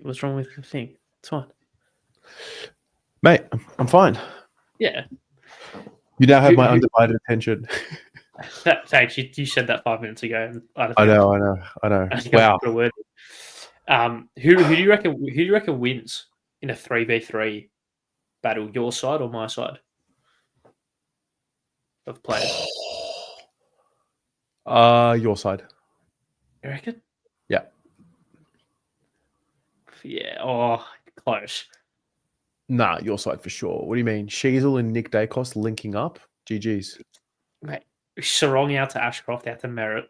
What's wrong with the thing? It's fine. Mate, I'm fine. Yeah. You now have my undivided attention. Thanks. You said that 5 minutes ago. And I know. Wow. Put a word. Who do you reckon? Who do you reckon wins in a 3v3 battle? Your side or my side of players? Your side. You reckon? Yeah. Yeah. Oh, close. Nah, your side for sure. What do you mean? Sheasel and Nick Dacos linking up? GG's. Mate, Sarong out to Ashcroft, out to Merritt.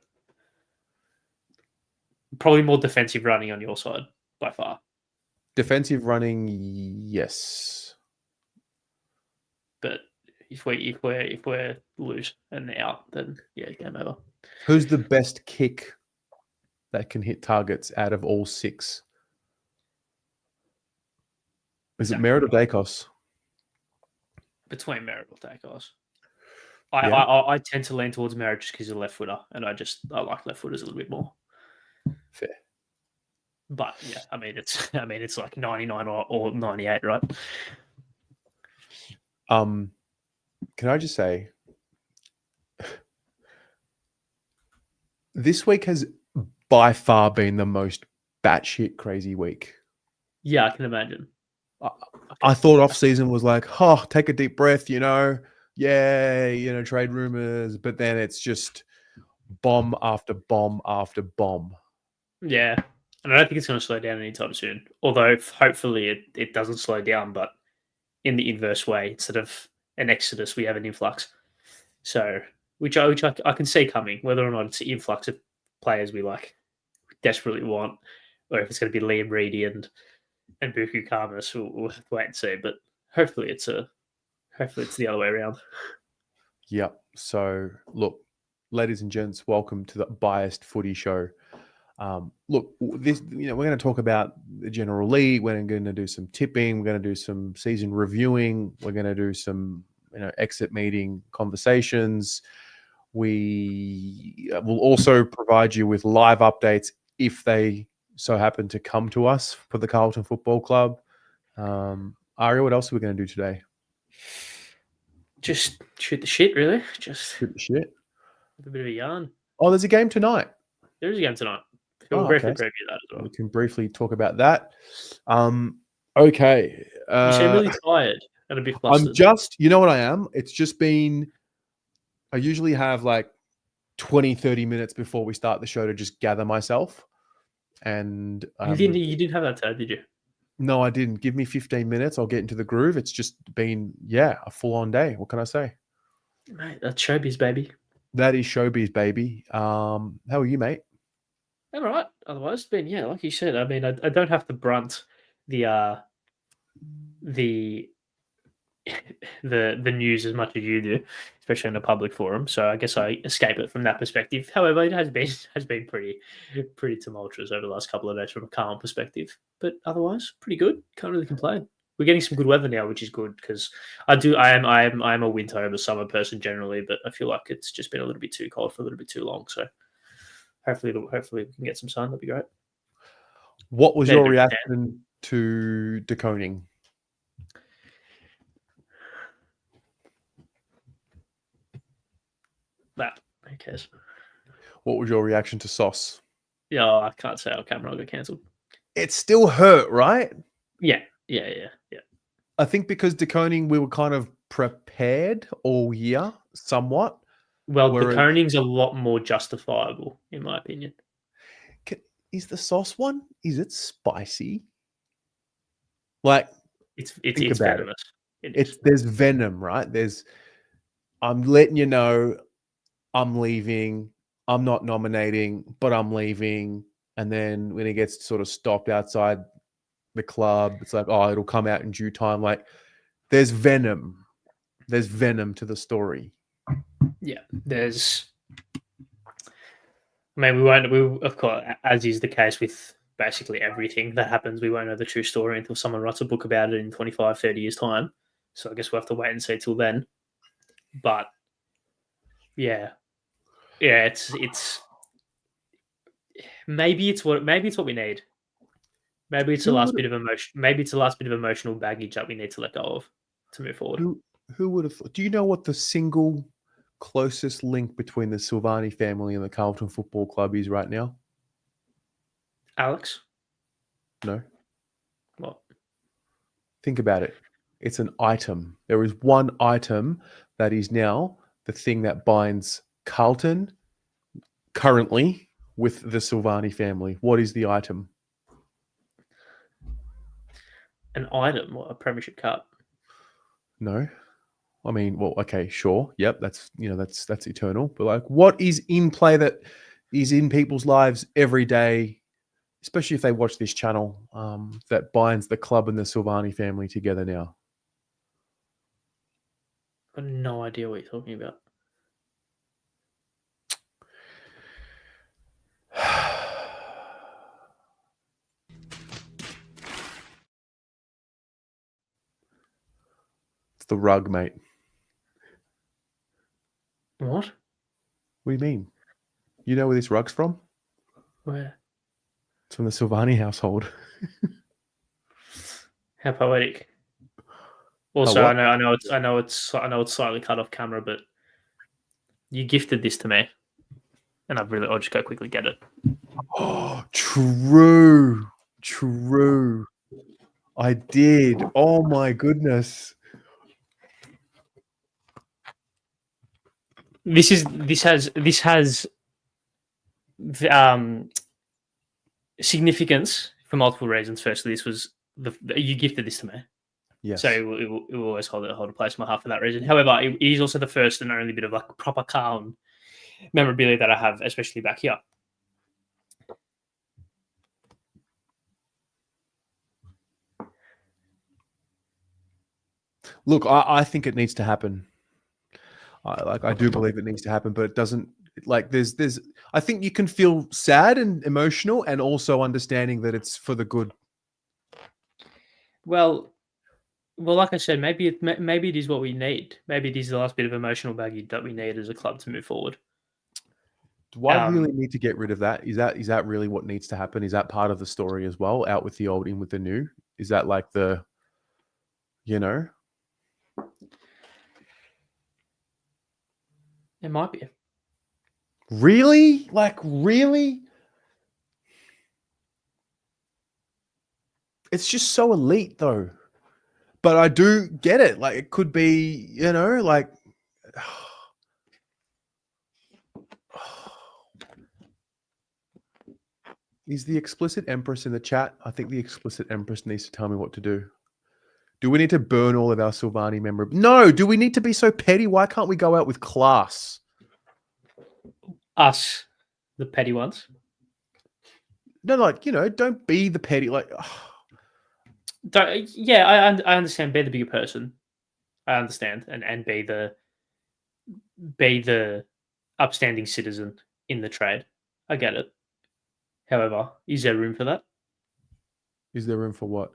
Probably more defensive running on your side by far. Defensive running, yes. But if we're loose and out, then yeah, game over. Who's the best kick that can hit targets out of all 6? Is it Merritt or Dacos? Between Merritt or Dacos. I tend to lean towards Merritt just because he's a left footer, and I like left footers a little bit more. Fair. But yeah, I mean it's like 99 or 98, right? Can I just say, this week has by far been the most batshit crazy week. Yeah, I can imagine. I thought off season was like, oh, take a deep breath, trade rumors, but then it's just bomb after bomb after bomb. Yeah, and I don't think it's going to slow down anytime soon. Although hopefully it doesn't slow down, but in the inverse way, instead of an exodus, we have an influx. So, which I can see coming. Whether or not it's an influx of players we desperately want, or if it's going to be Liam Reedy and Buku Karmas, we'll have to wait and see. But hopefully it's the other way around. Yep. So look, ladies and gents, welcome to the Biased Footy Show. Look, this we're going to talk about the general league. We're going to do some tipping. We're going to do some season reviewing. We're going to do some exit meeting conversations. We will also provide you with live updates if they so happen to come to us for the Carlton Football Club. Aria, what else are we going to do today? Just shoot the shit, really. Just shoot the shit. Have a bit of a yarn. Oh, there's a game tonight. There is a game tonight. We'll briefly preview that as well. We can briefly talk about that. Okay. You seem really tired and a bit flustered. I'm just, you know what I am? It's just been, I usually have like 20, 30 minutes before we start the show to just gather myself. And you didn't have that today, did you? No, I didn't. Give me 15 minutes. I'll get into the groove. It's just been, a full-on day. What can I say? Mate, that's showbiz, baby. That is showbiz, baby. How are you, mate? I'm all right. Otherwise, it's been, like you said, I mean, I don't have to brunt the news as much as you do, especially in a public forum. So I guess I escape it from that perspective. However, it has been pretty tumultuous over the last couple of days from a calm perspective. But otherwise, pretty good. Can't really complain. We're getting some good weather now, which is good because I am a winter over summer person generally, but I feel like it's just been a little bit too cold for a little bit too long. So hopefully we can get some sun. That'd be great. What was your reaction to deconing? That, who cares? What was your reaction to Sauce? Yeah, I can't say our camera got cancelled. It still hurt, right? Yeah. I think because deconing, we were kind of prepared all year, somewhat. Well, deconing's a lot more justifiable, in my opinion. Is the Sauce one? Is it spicy? Like, it's venomous. There's venom, right? I'm letting you know I'm leaving. I'm not nominating, but I'm leaving. And then when it gets sort of stopped outside the club, it's like, oh, it'll come out in due time. Like, there's venom. There's venom to the story. Yeah, we of course, as is the case with basically everything that happens, we won't know the true story until someone writes a book about it in 25, 30 years' time. So I guess we'll have to wait and see till then. But yeah, it's maybe it's what we need. Maybe it's the Who last would bit of emotion. Maybe it's the last bit of emotional baggage that we need to let go of to move forward. who would have thought? Do you know what the single closest link between the Silvagni family and the Carlton Football Club is right now? Alex, No. what? Think about it. It's an item. There is one item that is now the thing that binds Carlton currently with the Silvagni family. What is the item? An item, what, a Premiership Cup? No. I mean, well, okay, sure. Yep, that's that's eternal. But like, what is in play that is in people's lives every day, especially if they watch this channel, that binds the club and the Silvagni family together now? I have no idea what you're talking about. It's the rug, mate. What? What do you mean? You know where this rug's from? Where? It's from the Silvagni household. How poetic. Oh, Also, what? I know it's slightly cut off camera, but you gifted this to me, and I'll just go quickly get it. Oh, true. True. I did. Oh my goodness. This has significance for multiple reasons. Firstly, this was you gifted this to me, Yes. so it will always hold a place in my heart for that reason. However, it is also the first and only bit of like proper calm memorabilia that I have, especially back here. Look, I think it needs to happen. I do believe it needs to happen, but it doesn't. Like, there's. I think you can feel sad and emotional, and also understanding that it's for the good. Well, like I said, maybe it is what we need. Maybe it is the last bit of emotional baggage that we need as a club to move forward. Do I really need to get rid of that? Is that really what needs to happen? Is that part of the story as well? Out with the old, in with the new. Is that like the, you know? It might be. Really? Like, really? It's just so elite, though. But I do get it. Like, it could be, like. Is the explicit Empress in the chat? I think the explicit Empress needs to tell me what to do. Do we need to burn all of our Silvagni memorabilia? No. Do we need to be so petty? Why can't we go out with class? Us, the petty ones. No, like, don't be the petty. Like, I understand. Be the bigger person. I understand, and be the upstanding citizen in the trade. I get it. However, is there room for that? is there room for what?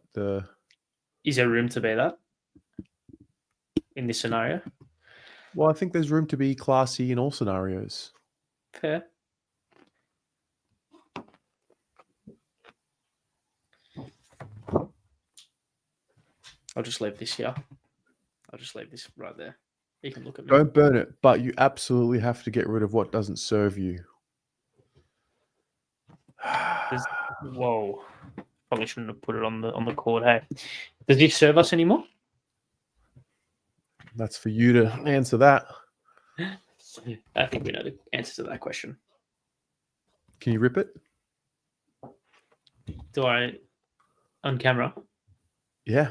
Is there room to be that in this scenario? Well, I think there's room to be classy in all scenarios. Fair. I'll just leave this here. I'll just leave this right there. You can look at me. Don't burn it, but you absolutely have to get rid of what doesn't serve you. Whoa. Probably shouldn't have put it on the cord. Hey, does this serve us anymore? That's for you to answer that. I think we know the answer to that question. Can you rip it? Do I on camera? Yeah.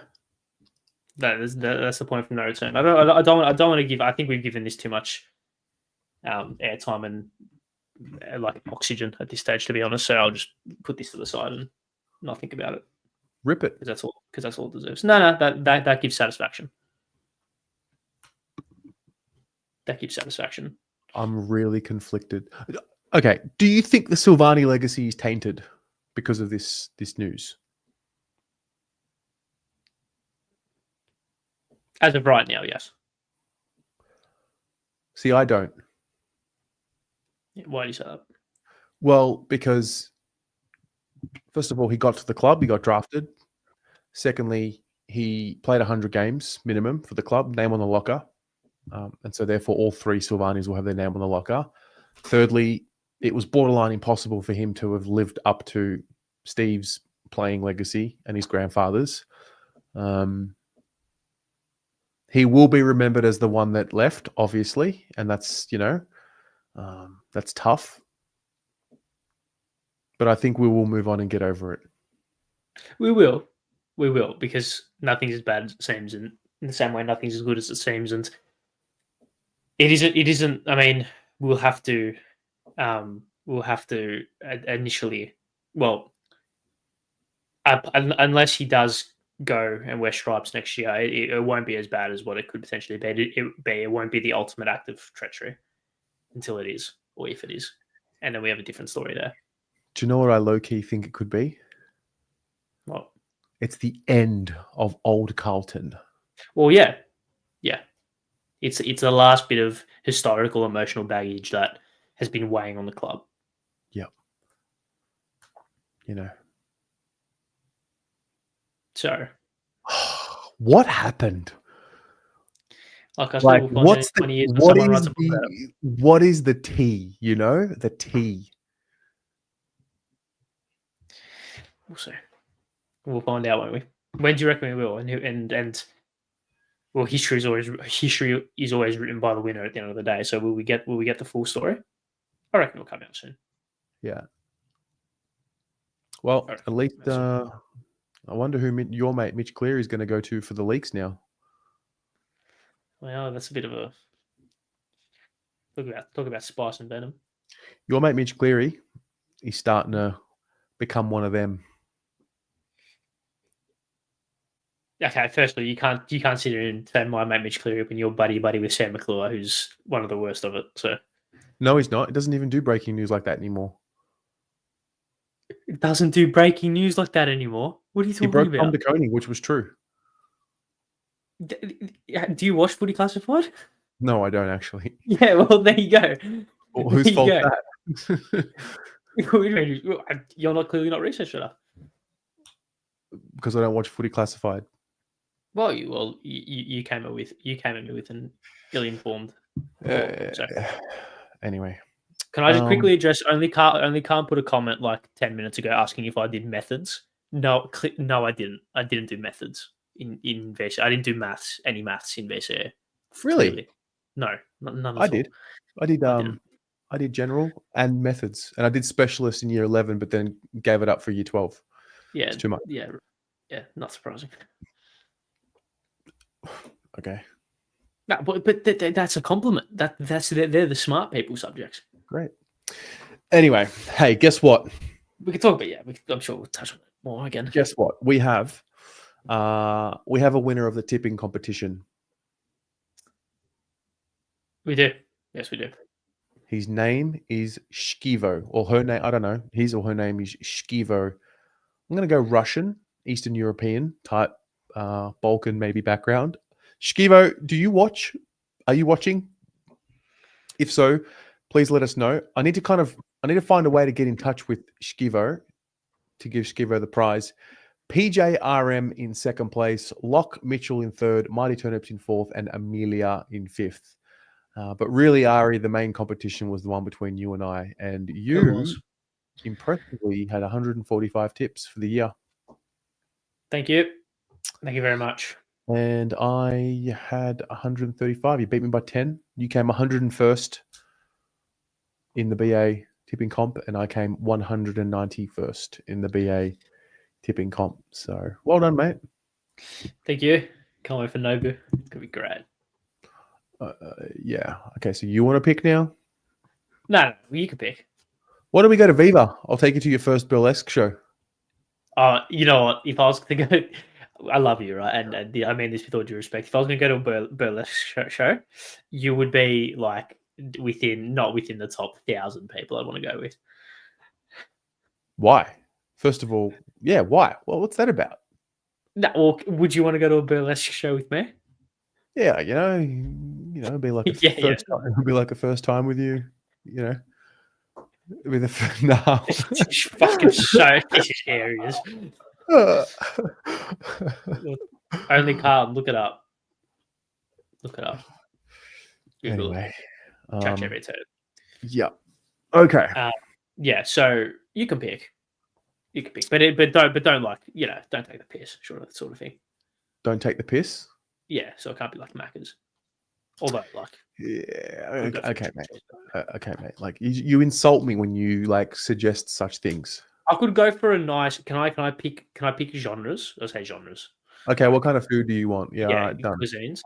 That's the point from no return. I don't want to give. I think we've given this too much airtime and like oxygen at this stage, to be honest. So I'll just put this to the side and not think about it. Rip it. Because that's all it deserves. No, that gives satisfaction. That gives satisfaction. I'm really conflicted. Okay, do you think the Silvagni legacy is tainted because of this news? As of right now, yes. See, I don't. Why do you say that? Well, because First of all, he got to the club. He got drafted. Secondly, he played 100 games minimum for the club, name on the locker. And so therefore all three Silvagnis will have their name on the locker. Thirdly, it was borderline impossible for him to have lived up to Steve's playing legacy and his grandfather's. He will be remembered as the one that left, obviously, and that's, that's tough. But I think we will move on and get over it. We will, because nothing's as bad as it seems, and in the same way, nothing's as good as it seems, and it isn't. It isn't. I mean, we'll have to initially, well, unless he does go and wear stripes next year, it won't be as bad as what it could potentially be. It won't be the ultimate act of treachery until it is, or if it is, and then we have a different story there. Do you know what I low-key think it could be? What? It's the end of old Carlton. Well, yeah. It's the last bit of historical emotional baggage that has been weighing on the club. Yep. So, what happened? Like I said, what is the tea? The tea. We'll see. We'll find out, won't we? When do you reckon we will? And well, history is always written by the winner at the end of the day. So will we get the full story? I reckon it'll come out soon. Yeah. Well, at least I wonder who your mate Mitch Cleary is going to go to for the leaks now. Well, that's a bit of a talk about spice and venom. Your mate Mitch Cleary, he's starting to become one of them. Okay, firstly, you can't sit here and say my mate Mitch Cleary when you're buddy with Sam McClure, who's one of the worst of it. So no, he's not. He doesn't even do breaking news like that anymore. It doesn't do breaking news like that anymore. What are you talking about? He broke Tom DeConey, which was true. Do you watch Footy Classified? No, I don't actually. Yeah, well, there you go. Well, whose fault that? You're clearly not researched enough. Because I don't watch Footy Classified. Well, you came at me with an ill-informed. Anyway, can I just quickly address? Only can't put a comment like 10 minutes ago asking if I did methods. No, I didn't. I didn't do methods in VCA. I didn't do any maths in VCA. Really? Clearly. No, none at all. I did. I did general and methods, and I did specialist in year 11, but then gave it up for year 12. Yeah, it's too much. Yeah, not surprising. Okay. No, but that's a compliment. They're the smart people subjects. Great. Anyway, hey, guess what? We can talk about I'm sure we'll touch on it more again. Guess what? We have a winner of the tipping competition. We do. Yes, we do. His name is Shkivo, or her name. I don't know. His or her name is Shkivo. I'm going to go Russian, Eastern European type, Balkan maybe background. Shkivo, do you watch? Are you watching? If so, please let us know. I need to find a way to get in touch with Shkivo to give Shkivo the prize. PJRM in second place, Locke Mitchell in third, Mighty Turnips in fourth, and Amelia in fifth. But really, Ari, the main competition was the one between you and I. And you, impressively, had 145 tips for the year. Thank you. Thank you very much. And I had 135. You beat me by 10. You came 101st in the BA tipping comp, and I came 191st in the BA tipping comp. So, well done, mate. Thank you. Can't wait for Nobu. It's going to be great. Yeah. Okay, so you want to pick now? No, you can pick. Why don't we go to Viva? I'll take you to your first burlesque show. You know what? If I was to go, I love you, right? And I mean this with all due respect. If I was going to go to a burlesque show, you would be like not within the top 1,000 people I'd want to go with. Why? First of all, yeah, why? Well, what's that about? No, well, would you want to go to a burlesque show with me? Yeah, it'd be like a first time. It'd be like a first time with you. with a no. It's fucking so. This is areas. Only calm. Look it up. Look it up. Google Anyway, it. ChatGPT. yeah. Okay. Yeah. So you can pick. You can pick, but don't like don't take the piss. Sort of thing. Don't take the piss. Yeah. So it can't be like Macca's. Although yeah. Okay, mate. Okay, mate. Like you insult me when you like suggest such things. I could go for a nice. Can I pick genres? I say genres. Okay, what kind of food do you want? Yeah, all right, done. Cuisines.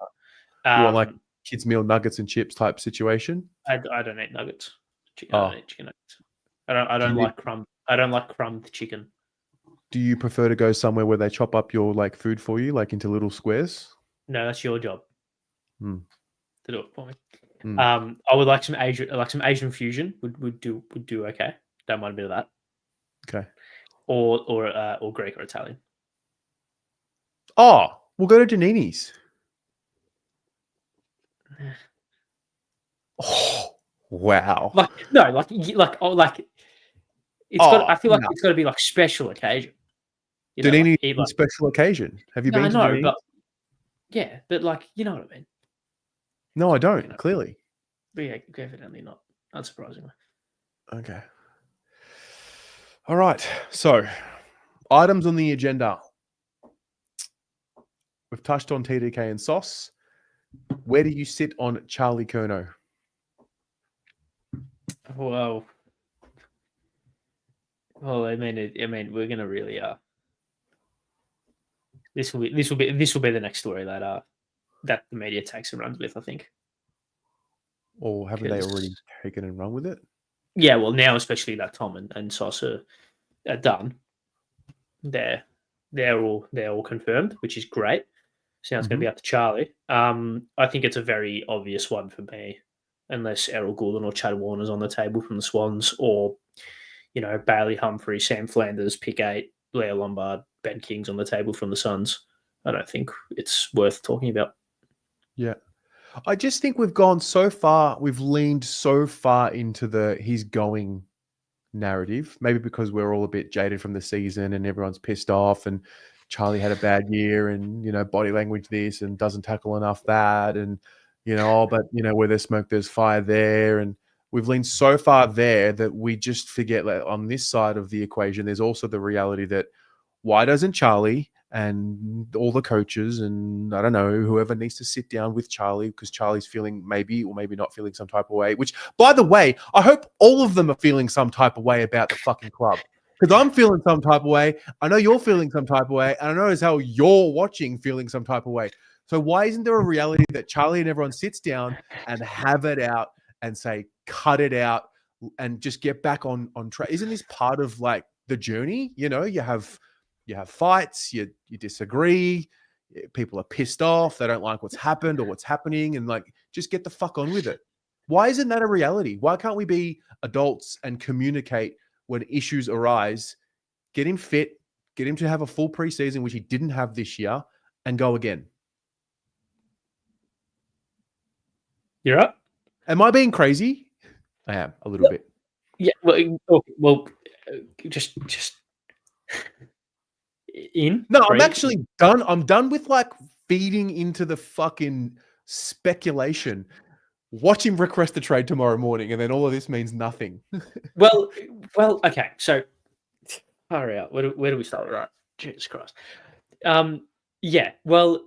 You want like kids' meal nuggets and chips type situation? I don't eat nuggets. I don't eat chicken nuggets. I don't you like crumb. I don't like crumbed chicken. Do you prefer to go somewhere where they chop up your like food for you, like into little squares? No, that's your job Mm. to do it for me. Mm. I would like some Asian fusion. Would do okay. Don't mind a bit of that. Okay. Or Greek or Italian. Oh, we'll go to Janini's. Oh, wow. It's got. I feel like it's got to be like special occasion. Danini special occasion. Have you been to Danini? But yeah, but like you know what I mean. No, I don't. Clearly. But yeah, evidently not. Unsurprisingly. Okay. All right. So, items on the agenda. We've touched on TDK and Sauce. Where do you sit on Charlie Curnow? Well, I mean, we're gonna really this will be the next story that the media takes and runs with, I think. Or haven't they already taken and run with it? Yeah, well, now especially that Tom and Sauce are done. They're all confirmed, which is great. So now it's going to be up to Charlie. I think it's a very obvious one for me, unless Errol Goulden or Chad Warner's on the table from the Swans, or Bailey Humphrey, Sam Flanders, Pick 8, Leo Lombard, Ben King's on the table from the Suns. I don't think it's worth talking about. Yeah. I just think we've gone so far, we've leaned so far into the he's going narrative, maybe because we're all a bit jaded from the season and everyone's pissed off and Charlie had a bad year and, body language this and doesn't tackle enough that and, but, where there's smoke, there's fire there. And we've leaned so far there that we just forget that on this side of the equation, there's also the reality that why doesn't Charlie and all the coaches and I don't know, whoever needs to sit down with Charlie because Charlie's feeling maybe or maybe not feeling some type of way, which, by the way, I hope all of them are feeling some type of way about the fucking club because I'm feeling some type of way. I know you're feeling some type of way. And I know as hell you're watching feeling some type of way. So why isn't there a reality that Charlie and everyone sits down and have it out and say, cut it out and just get back on track? Isn't this part of like the journey? You have fights, you disagree, people are pissed off, they don't like what's happened or what's happening, and like just get the fuck on with it. Why isn't that a reality? Why can't we be adults and communicate when issues arise, get him fit, get him to have a full preseason, which he didn't have this year, and go again? You're up? Am I being crazy? I am a little bit. Yeah. Well, just in. No, I'm actually done. I'm done with like feeding into the fucking speculation. Watch him request the trade tomorrow morning, and then all of this means nothing. well, okay. So, hurry up. Where do we start? Right, Jesus Christ. Yeah. Well,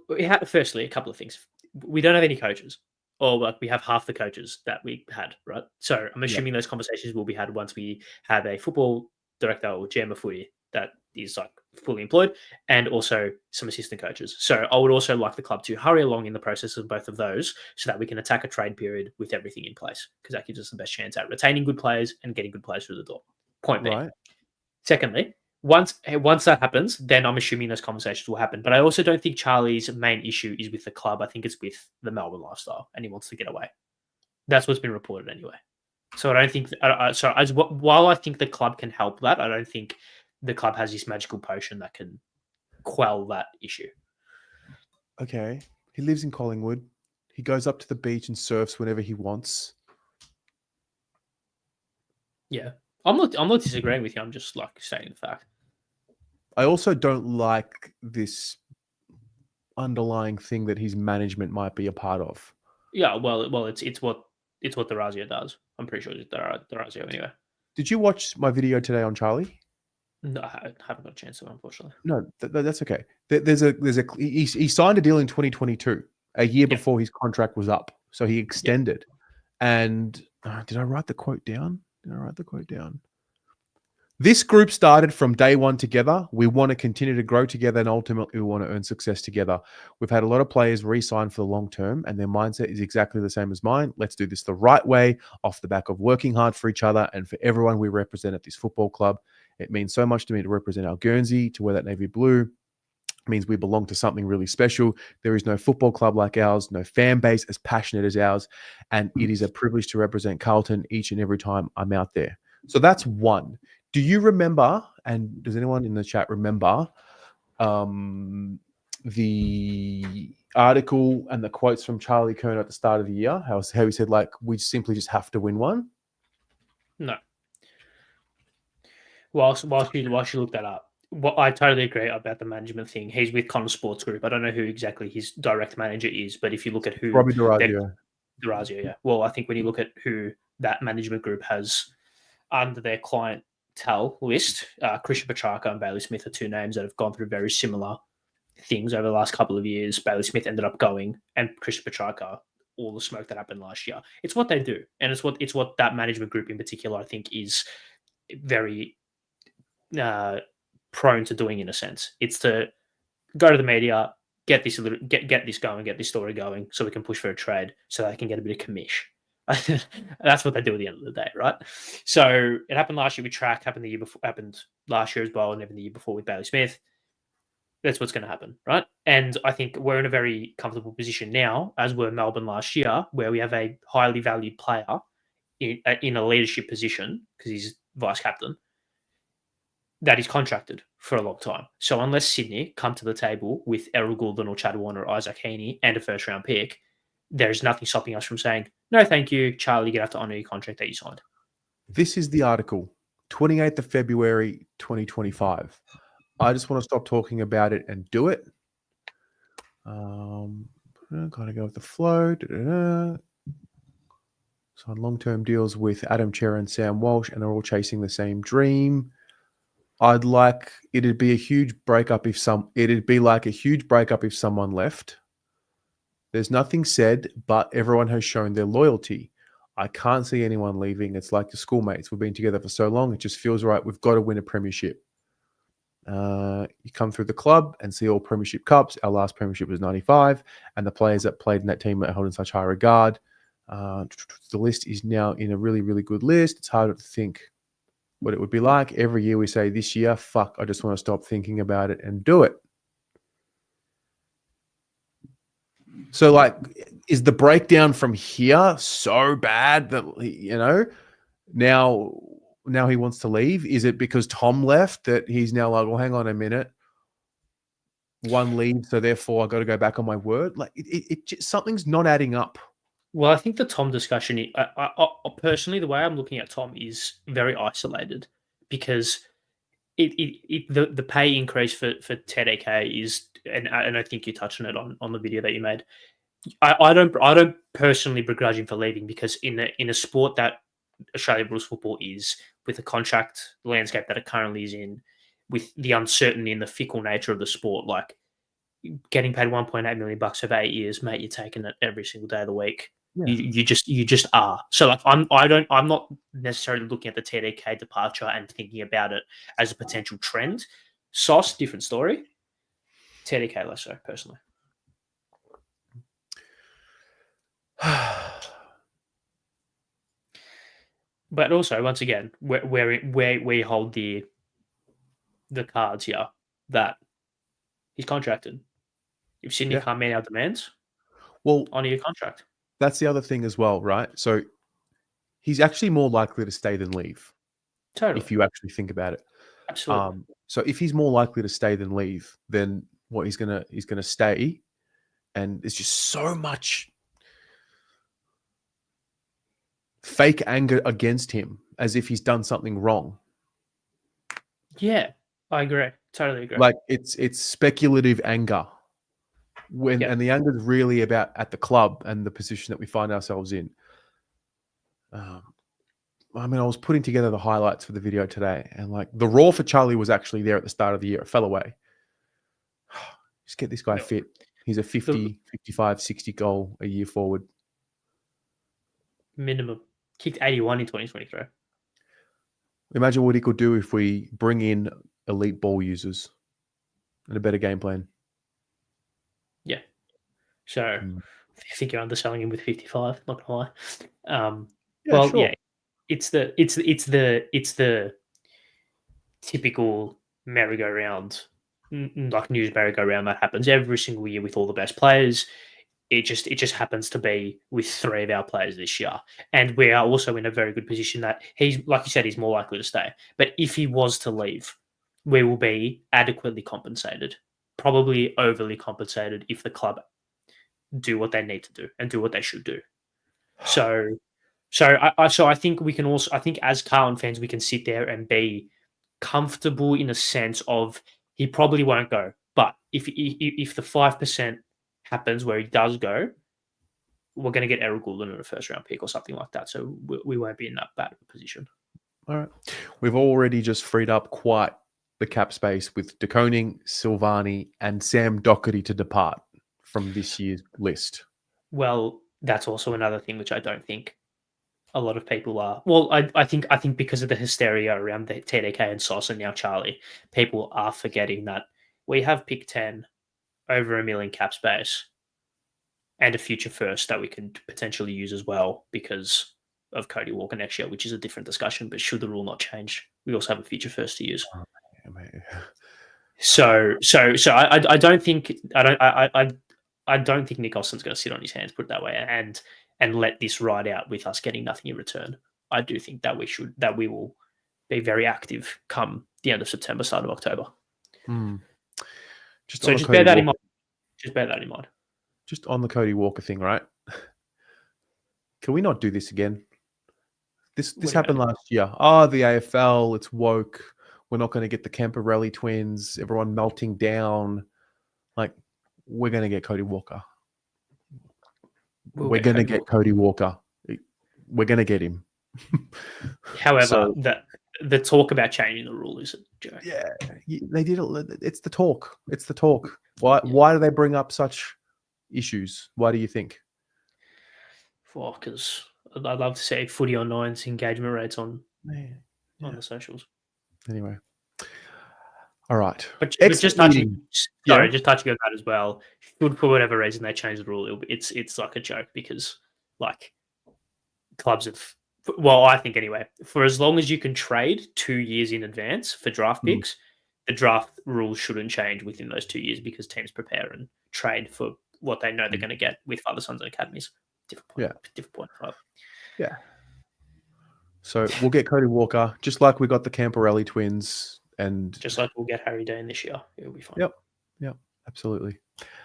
firstly, a couple of things. We don't have any coaches, or like we have half the coaches that we had, right? So I'm assuming those conversations will be had once we have a football director or GM of Footy that is like fully employed, and also some assistant coaches. So I would also like the club to hurry along in the process of both of those so that we can attack a trade period with everything in place, because that gives us the best chance at retaining good players and getting good players through the door. Point being. Right. Secondly, once that happens, then I'm assuming those conversations will happen. But I also don't think Charlie's main issue is with the club. I think it's with the Melbourne lifestyle, and he wants to get away. That's what's been reported anyway. So I don't think. While I think the club can help that, I don't think the club has this magical potion that can quell that issue. Okay. He lives in Collingwood. He goes up to the beach and surfs whenever he wants. Yeah, I'm not disagreeing with you. I'm just like stating the fact. I also don't like this underlying thing that his management might be a part of. Yeah, well, it's what Durazio does. I'm pretty sure it's Durazio anyway. Did you watch my video today on Charlie? No, I haven't got a chance to, unfortunately. No, that's okay. He signed a deal in 2022, a year Yeah. before his contract was up, so he extended. And did I write the quote down? This group started from day one together. We want to continue to grow together, and ultimately we want to earn success together. We've had a lot of players re-sign for the long term, and their mindset is exactly the same as mine. Let's do this the right way, off the back of working hard for each other and for everyone we represent at this football club. It means so much to me to represent our Guernsey, to wear that navy blue. It means we belong to something really special. There is no football club like ours, no fan base as passionate as ours, and it is a privilege to represent Carlton each and every time I'm out there. So that's one. Do you remember, and does anyone in the chat remember, the article and the quotes from Charlie Curnow at the start of the year? How he said, like, we simply just have to win one? No. Whilst you look that up, well, I totally agree about the management thing. He's with Connor Sports Group. I don't know who exactly his direct manager is, but if you look at who Robbie Durazio. Yeah. Well, I think when you look at who that management group has under their clientele list, Christian Petrarca and Bailey Smith are two names that have gone through very similar things over the last couple of years. Bailey Smith ended up going, and Christian Petrarca, all the smoke that happened last year. It's what they do, and it's what that management group in particular, I think, is very prone to doing. In a sense, it's to go to the media, get this going, get this story going, so we can push for a trade, so they can get a bit of commish. That's what they do at the end of the day, right? So it happened last year with Track, happened the year before, happened last year as well, and even the year before with Bailey Smith. That's what's going to happen, right? And I think we're in a very comfortable position now, as were Melbourne last year, where we have a highly valued player in a leadership position because he's vice captain, that is contracted for a long time. So unless Sydney come to the table with Errol Goulden or Chad Warner or Isaac Heaney and a first round pick, there's nothing stopping us from saying, no, thank you, Charlie, you're going to have to honour your contract that you signed. This is the article, 28th of February, 2025. I just want to stop talking about it and do it. Got to go with the flow. Signed long-term deals with Adam Cherry and Sam Walsh, and they're all chasing the same dream. It'd be a huge breakup if someone left. There's nothing said, but everyone has shown their loyalty. I can't see anyone leaving. It's like the schoolmates. We've been together for so long. It just feels right. We've got to win a premiership. You come through the club and see all premiership cups. Our last premiership was 95, and the players that played in that team are held in such high regard. The list is now in a really, really good list. It's harder to think what it would be like. Every year we say, this year, fuck, I just want to stop thinking about it and do it. So, like, is the breakdown from here so bad that, now he wants to leave? Is it because Tom left that he's now like, well, hang on a minute, one lead, so therefore I got to go back on my word? Like, it just, something's not adding up. Well, I think the Tom discussion, I personally, the way I'm looking at Tom is very isolated, because the pay increase for Ted AK is, and I think you touched on it on the video that you made. I don't personally begrudge him for leaving, because in a sport that Australian rules football is, with the contract landscape that it currently is in, with the uncertainty and the fickle nature of the sport, like getting paid $1.8 million over 8 years, mate, you're taking it every single day of the week. Yeah. You just are. So like I'm not necessarily looking at the TDK departure and thinking about it as a potential trend. Sauce, different story. TDK less so, personally. But also, once again, where we hold the cards here that he's contracted. If Sydney can't meet our demands, well, honour your contract. That's the other thing as well, right? So he's actually more likely to stay than leave. Totally. If you actually think about it. Absolutely. So if he's more likely to stay than leave, then what he's gonna stay, and there's just so much. fake anger against him as if he's done something wrong. Yeah, I agree. Totally agree. Like it's speculative anger. And the anger is really about at the club and the position that we find ourselves in. I mean, I was putting together the highlights for the video today, and like the raw for Charlie was actually there at the start of the year. It fell away. Just get this guy fit. He's a 50, 55, 60 goal a year forward. Minimum. Kicked 81 in 2023. Imagine what he could do if we bring in elite ball users and a better game plan. Yeah. So I think you're underselling him with 55. Not gonna lie. Yeah, it's the typical merry-go-round, like news merry-go-round that happens every single year with all the best players. It just happens to be with 3 of our players this year, and we are also in a very good position that he's, like you said, he's more likely to stay. But if he was to leave, we will be adequately compensated, probably overly compensated if the club do what they need to do and do what they should do. So I think we can also, I think as Carlton fans, we can sit there and be comfortable in a sense of he probably won't go. But if the 5% happens where he does go, we're going to get Errol Goulden in a first round pick or something like that. So we won't be in that bad position. All right. We've already just freed up quite the cap space with De Koning, Silvagni, and Sam Doherty to depart from this year's list. Well, that's also another thing which I don't think a lot of people are. Well, I think because of the hysteria around the TDK and Sauce and now Charlie, people are forgetting that we have pick 10, over $1 million cap space, and a future first that we can potentially use as well because of Cody Walker next year, which is a different discussion. But should the rule not change, we also have a future first to use. So I don't think I don't think Nick Austin's going to sit on his hands, put it that way, and let this ride out with us getting nothing in return. I do think that we will be very active come the end of September, start of October. Just bear that in mind. Just bear that in mind. Just on the Cody Walker thing, right? Can we not do this again? This happened last year. Oh, the AFL, it's woke. We're not going to get the Camporelli twins. Everyone melting down. Like, we're going to get Cody Walker. We're going to get Cody Walker. We're going to get him. However, the talk about changing the rule is a joke. Yeah, they did it. It's the talk. It's the talk. Why do they bring up such issues? Why do you think? Well, because I'd love to see Footy Online's engagement rates on the socials. Anyway. All right. But just touching on that as well, should for whatever reason they change the rule, it's like a joke because like clubs have, well, I think anyway, for as long as you can trade 2 years in advance for draft picks, the draft rules shouldn't change within those 2 years because teams prepare and trade for what they know they're going to get with Father Sons and Academies. Different point. Right? Yeah. So we'll get Cody Walker, just like we got the Camporelli twins. And just like we'll get Harry Dane this year. It'll be fine. Yep, absolutely.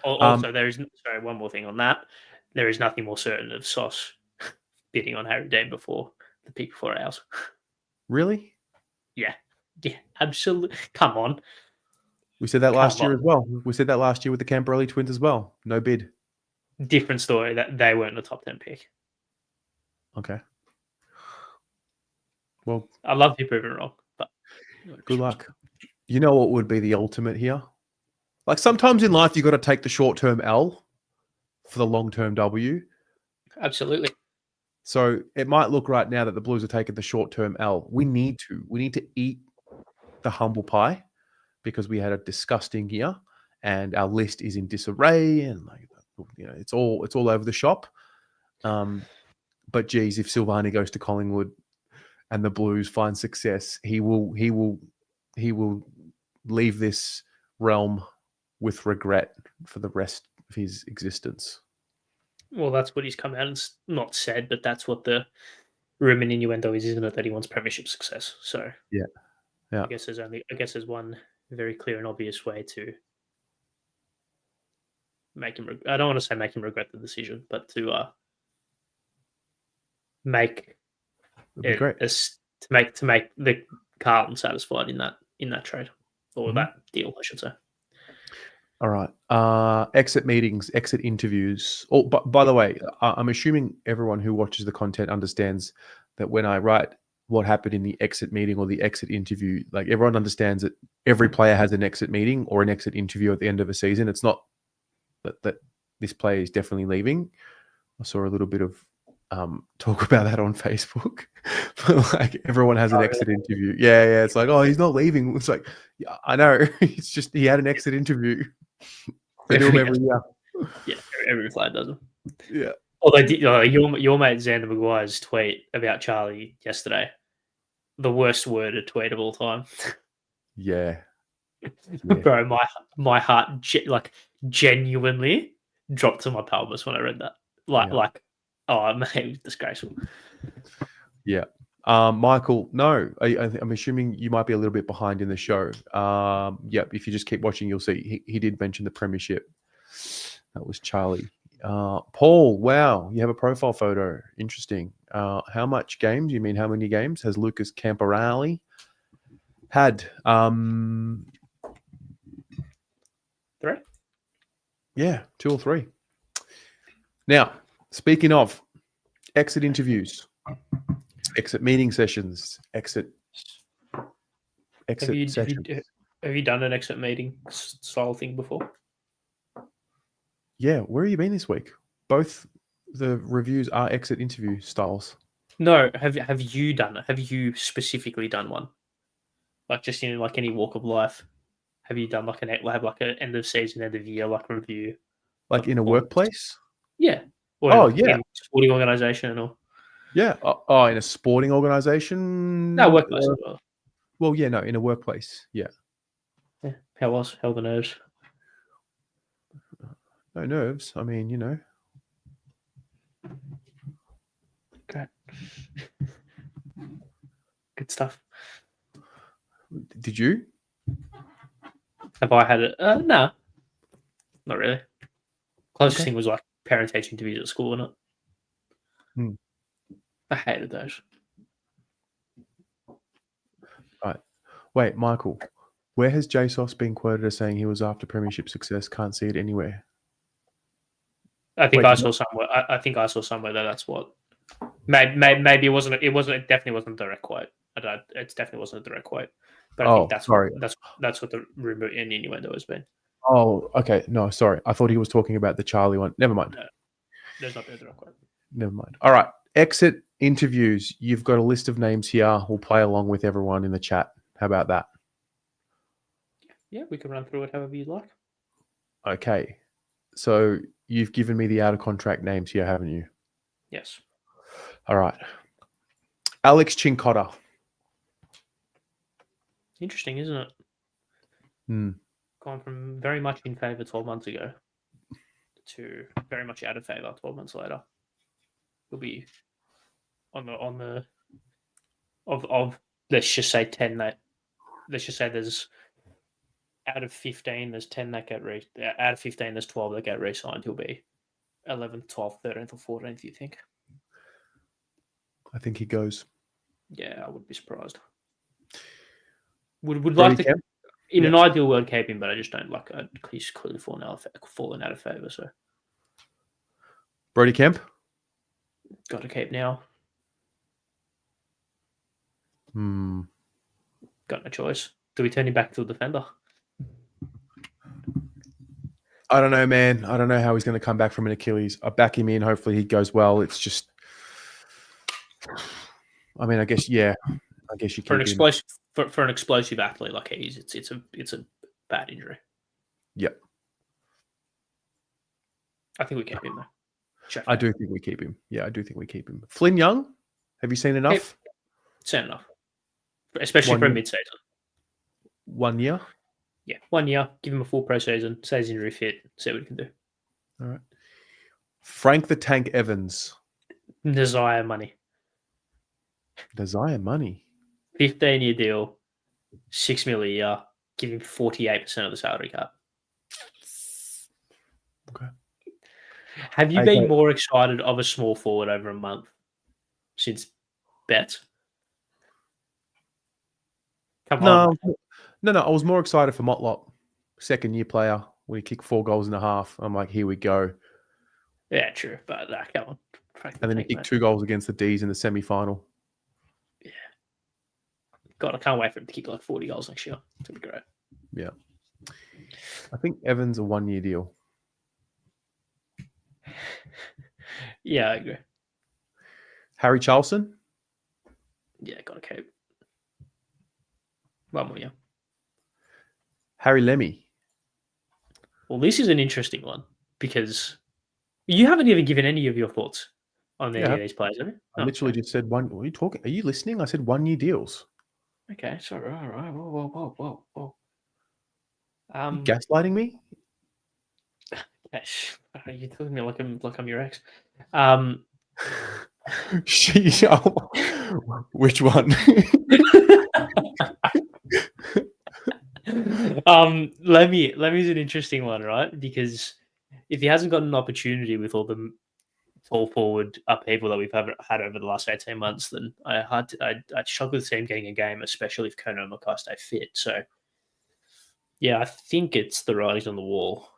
Also, there is one more thing on that. There is nothing more certain of Sauce bidding on Harry Dane before the pick before ours. Really? Yeah, absolutely. Come on. We said that last year as well. We said that last year with the Camporelli twins as well. No bid. Different story. That they weren't a top 10 pick. Okay. Well, I'd love to be proven wrong, but good luck. You know what would be the ultimate here? Like sometimes in life, you got to take the short-term L for the long-term W. Absolutely. So it might look right now that the Blues are taking the short-term L. We need to eat the humble pie because we had a disgusting year and our list is in disarray and it's all over the shop. But geez, if Silvagni goes to Collingwood and the Blues find success, he will leave this realm with regret for the rest of his existence. Well, that's what he's come out and not said, but that's what the rumor and innuendo is, isn't it? That he wants premiership success. So yeah. I guess there's one very clear and obvious way to make him. I don't want to say make him regret the decision, but to make It'd be great. It's to make the Carlton satisfied in that trade or that deal, I should say. All right. Exit meetings, exit interviews. Oh, by the way, I'm assuming everyone who watches the content understands that when I write what happened in the exit meeting or the exit interview, like everyone understands that every player has an exit meeting or an exit interview at the end of a season. It's not that this player is definitely leaving. I saw a little bit of talk about that on Facebook. But like everyone has an exit interview. Yeah. It's like, oh, he's not leaving. It's like, yeah, I know. It's just he had an exit interview. They do them every year. Yeah, every player does them. Yeah. Although your mate Xander Maguire's tweet about Charlie yesterday, the worst worded tweet of all time. Yeah. Bro, my heart genuinely dropped to my pelvis when I read that. Oh man, it was disgraceful. Yeah. Michael, no, I'm assuming you might be a little bit behind in the show. If you just keep watching, you'll see he did mention the premiership. That was Charlie. Paul, wow, you have a profile photo. Interesting. How much games? You mean how many games has Lucas Camporale had? 3? Yeah, 2 or 3. Now, speaking of exit interviews, exit meeting sessions, exit sessions. Have you done an exit meeting style thing before? Yeah, where have you been this week? Both the reviews are exit interview styles. No, have you done it? Have you specifically done one? Like just in like any walk of life? Have you done like an end of season, end of year like review? Like in a workplace? Yeah. Or in a sporting organisation or yeah. In a sporting organisation? No, workplace as well. Well, yeah, no, in a workplace. Yeah. How are the nerves? No nerves. I mean, you know. Great. Good stuff. Did you? Have I had it? No. Not really. Closest thing was like parent-teacher interviews at school, isn't it? I hated those. Right. Wait, Michael, where has JSOS been quoted as saying he was after premiership success? Can't see it anywhere. I think I saw somewhere. I think I saw somewhere that that's what. Maybe it wasn't. It definitely wasn't a direct quote. It definitely wasn't a direct quote. But I think that's what the rumor and innuendo has been. Oh, okay. No, sorry. I thought he was talking about the Charlie one. Never mind. No, there's not been a direct quote. Never mind. All right. Exit interviews. You've got a list of names here. We'll play along with everyone in the chat. How about that? Yeah, we can run through it however you'd like. Okay. So you've given me the out of contract names here, haven't you? Yes. All right. Alex Chincotta. Interesting, isn't it? Gone from very much in favour 12 months ago to very much out of favour 12 months later. He'll be on the let's just say 10 that let's just say there's out of 15 there's 10 that get out of 15 there's 12 that get re-signed. He'll be 11th, 12th, 13th or 14th, you think? I think he goes. Yeah, I would be surprised. Would like to Kemp? In an ideal world keep him, but I just don't like it. He's clearly fallen out of favour. So Brody Kemp? Got to keep now. Got no choice. Do we turn him back to a defender? I don't know, man. I don't know how he's going to come back from an Achilles. I back him in. Hopefully he goes well. It's just, I mean, I guess you for an explosive athlete like he is, it's a bad injury. Yep. I think we keep him though. I do think we keep him. Yeah, I do think we keep him. Flynn Young, have you seen enough? Seen enough, especially for a mid-season. 1 year. Yeah, 1 year. Give him a full pre-season. Say he's injury fit. See what he can do. All right. Frank the Tank Evans. Desire money. 15-year deal, $6 million a year. Give him 48% of the salary cap. Okay. Have you been more excited of a small forward over a month since Betts? Come on. No. I was more excited for Motlop, second year player, when he kicked 4 goals and a half. I'm like, here we go. Yeah, true. But come on. And then he kicked 2 goals against the D's in the semi-final. Yeah. God, I can't wait for him to kick like 40 goals next year. It's going to be great. Yeah. I think Evans a 1-year deal. Yeah, I agree. Harry Charlson? Yeah, got to keep. 1 more year. Harry Lemmy? Well, this is an interesting one because you haven't even given any of your thoughts on any of these players, have you? I literally just said one. What are you talking? Are you listening? I said 1-year deals. Okay, sorry. All right. Whoa. You gaslighting me? Gosh, you're telling me like I'm your ex. Which one? Lemmy's an interesting one, right? Because if he hasn't got an opportunity with all the tall forward upheaval that we've had over the last 18 months, then I'd struggle to see him getting a game, especially if Curnow and Mackay stay fit. So, yeah, I think it's the writing's on the wall,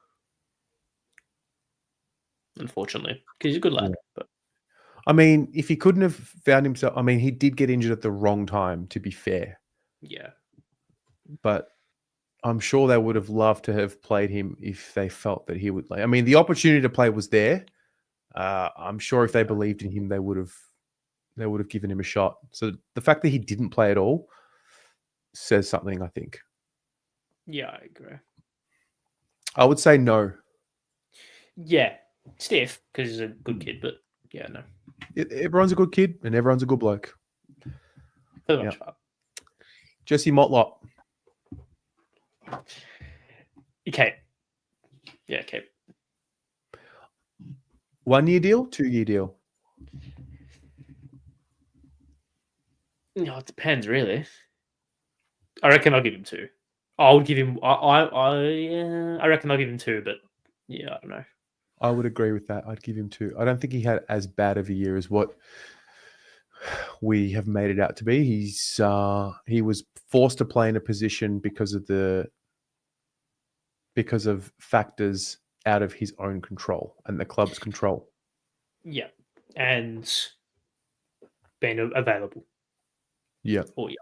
unfortunately, because he's a good lad. Yeah. But I mean, if he couldn't have found himself, I mean, he did get injured at the wrong time, to be fair. yeah, But I'm sure they would have loved to have played him if they felt that he would play. I mean, the opportunity to play was there. I'm sure if they believed in him, they would have given him a shot. So the fact that he didn't play at all says something, I think. yeah, I agree. I would say no. Yeah, stiff because he's a good kid, but yeah, no. Everyone's a good kid and everyone's a good bloke. For the most part. Jesse Motlop. Okay. Yeah, okay. 1-year deal, 2-year deal. No, it depends really. I reckon I'll give him 2. I would give him. I reckon I'll give him 2, but yeah, I don't know. I would agree with that. I'd give him 2. I don't think he had as bad of a year as what we have made it out to be. He was forced to play in a position because of factors out of his own control and the club's control. Yeah, and being available. Yeah. For you.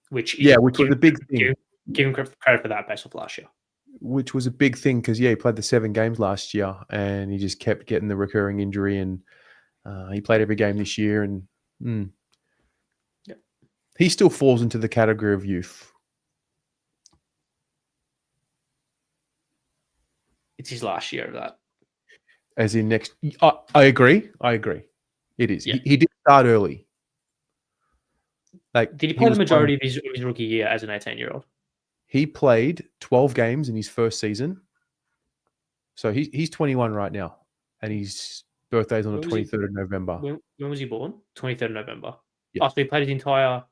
Which was a big thing. Give him credit for that based off last year. Which was a big thing because he played the 7 games last year and he just kept getting the recurring injury, and he played every game this year, and he still falls into the category of youth. It's his last year of that. As in next, I agree. It is. Yeah. He did start early. Did he play the majority of his rookie year as an 18-year-old? He played 12 games in his first season. So he's 21 right now, and his birthday's on the 23rd of November. When was he born? 23rd of November. Yeah. So he played his entire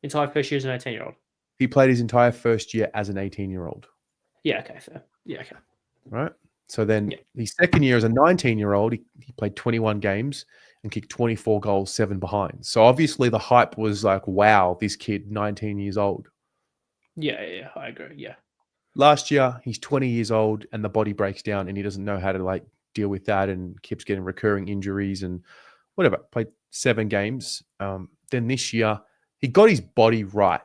first year as an 18-year-old. He played his entire first year as an 18-year-old. Yeah, okay, fair. Yeah, okay. Right? So then his second year as a 19-year-old, he played 21 games and kicked 24 goals, 7 behind. So obviously the hype was like, wow, this kid, 19 years old. Yeah, I agree, yeah. Last year, he's 20 years old and the body breaks down and he doesn't know how to deal with that and keeps getting recurring injuries and whatever. Played 7 games. Then this year, he got his body right,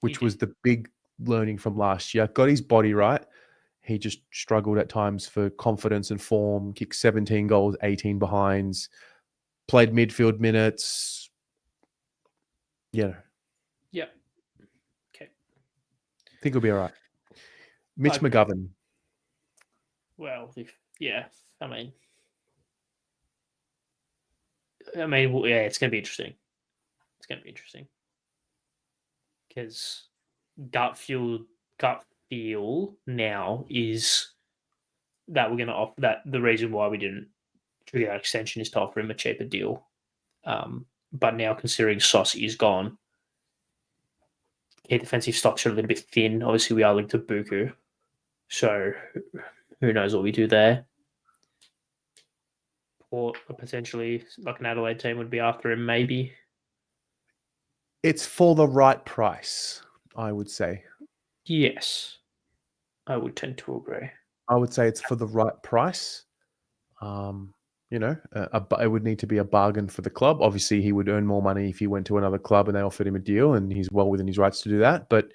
which was the big learning from last year. Got his body right. He just struggled at times for confidence and form, kicked 17 goals, 18 behinds, played midfield minutes. Yeah. Yeah. Okay. I think he'll be all right. Mitch McGovern. Well, I mean, it's going to be interesting. It's going to be interesting. Because gut feel now is that we're going to offer that the reason why we didn't trigger that extension is to offer him a cheaper deal. But now considering Sauce is gone, key defensive stocks are a little bit thin. Obviously, we are linked to Buku. So who knows what we do there. Or potentially like an Adelaide team would be after him, maybe. It's for the right price, I would say. Yes, I would tend to agree. I would say it's for the right price. It would need to be a bargain for the club. Obviously, he would earn more money if he went to another club and they offered him a deal, and he's well within his rights to do that. But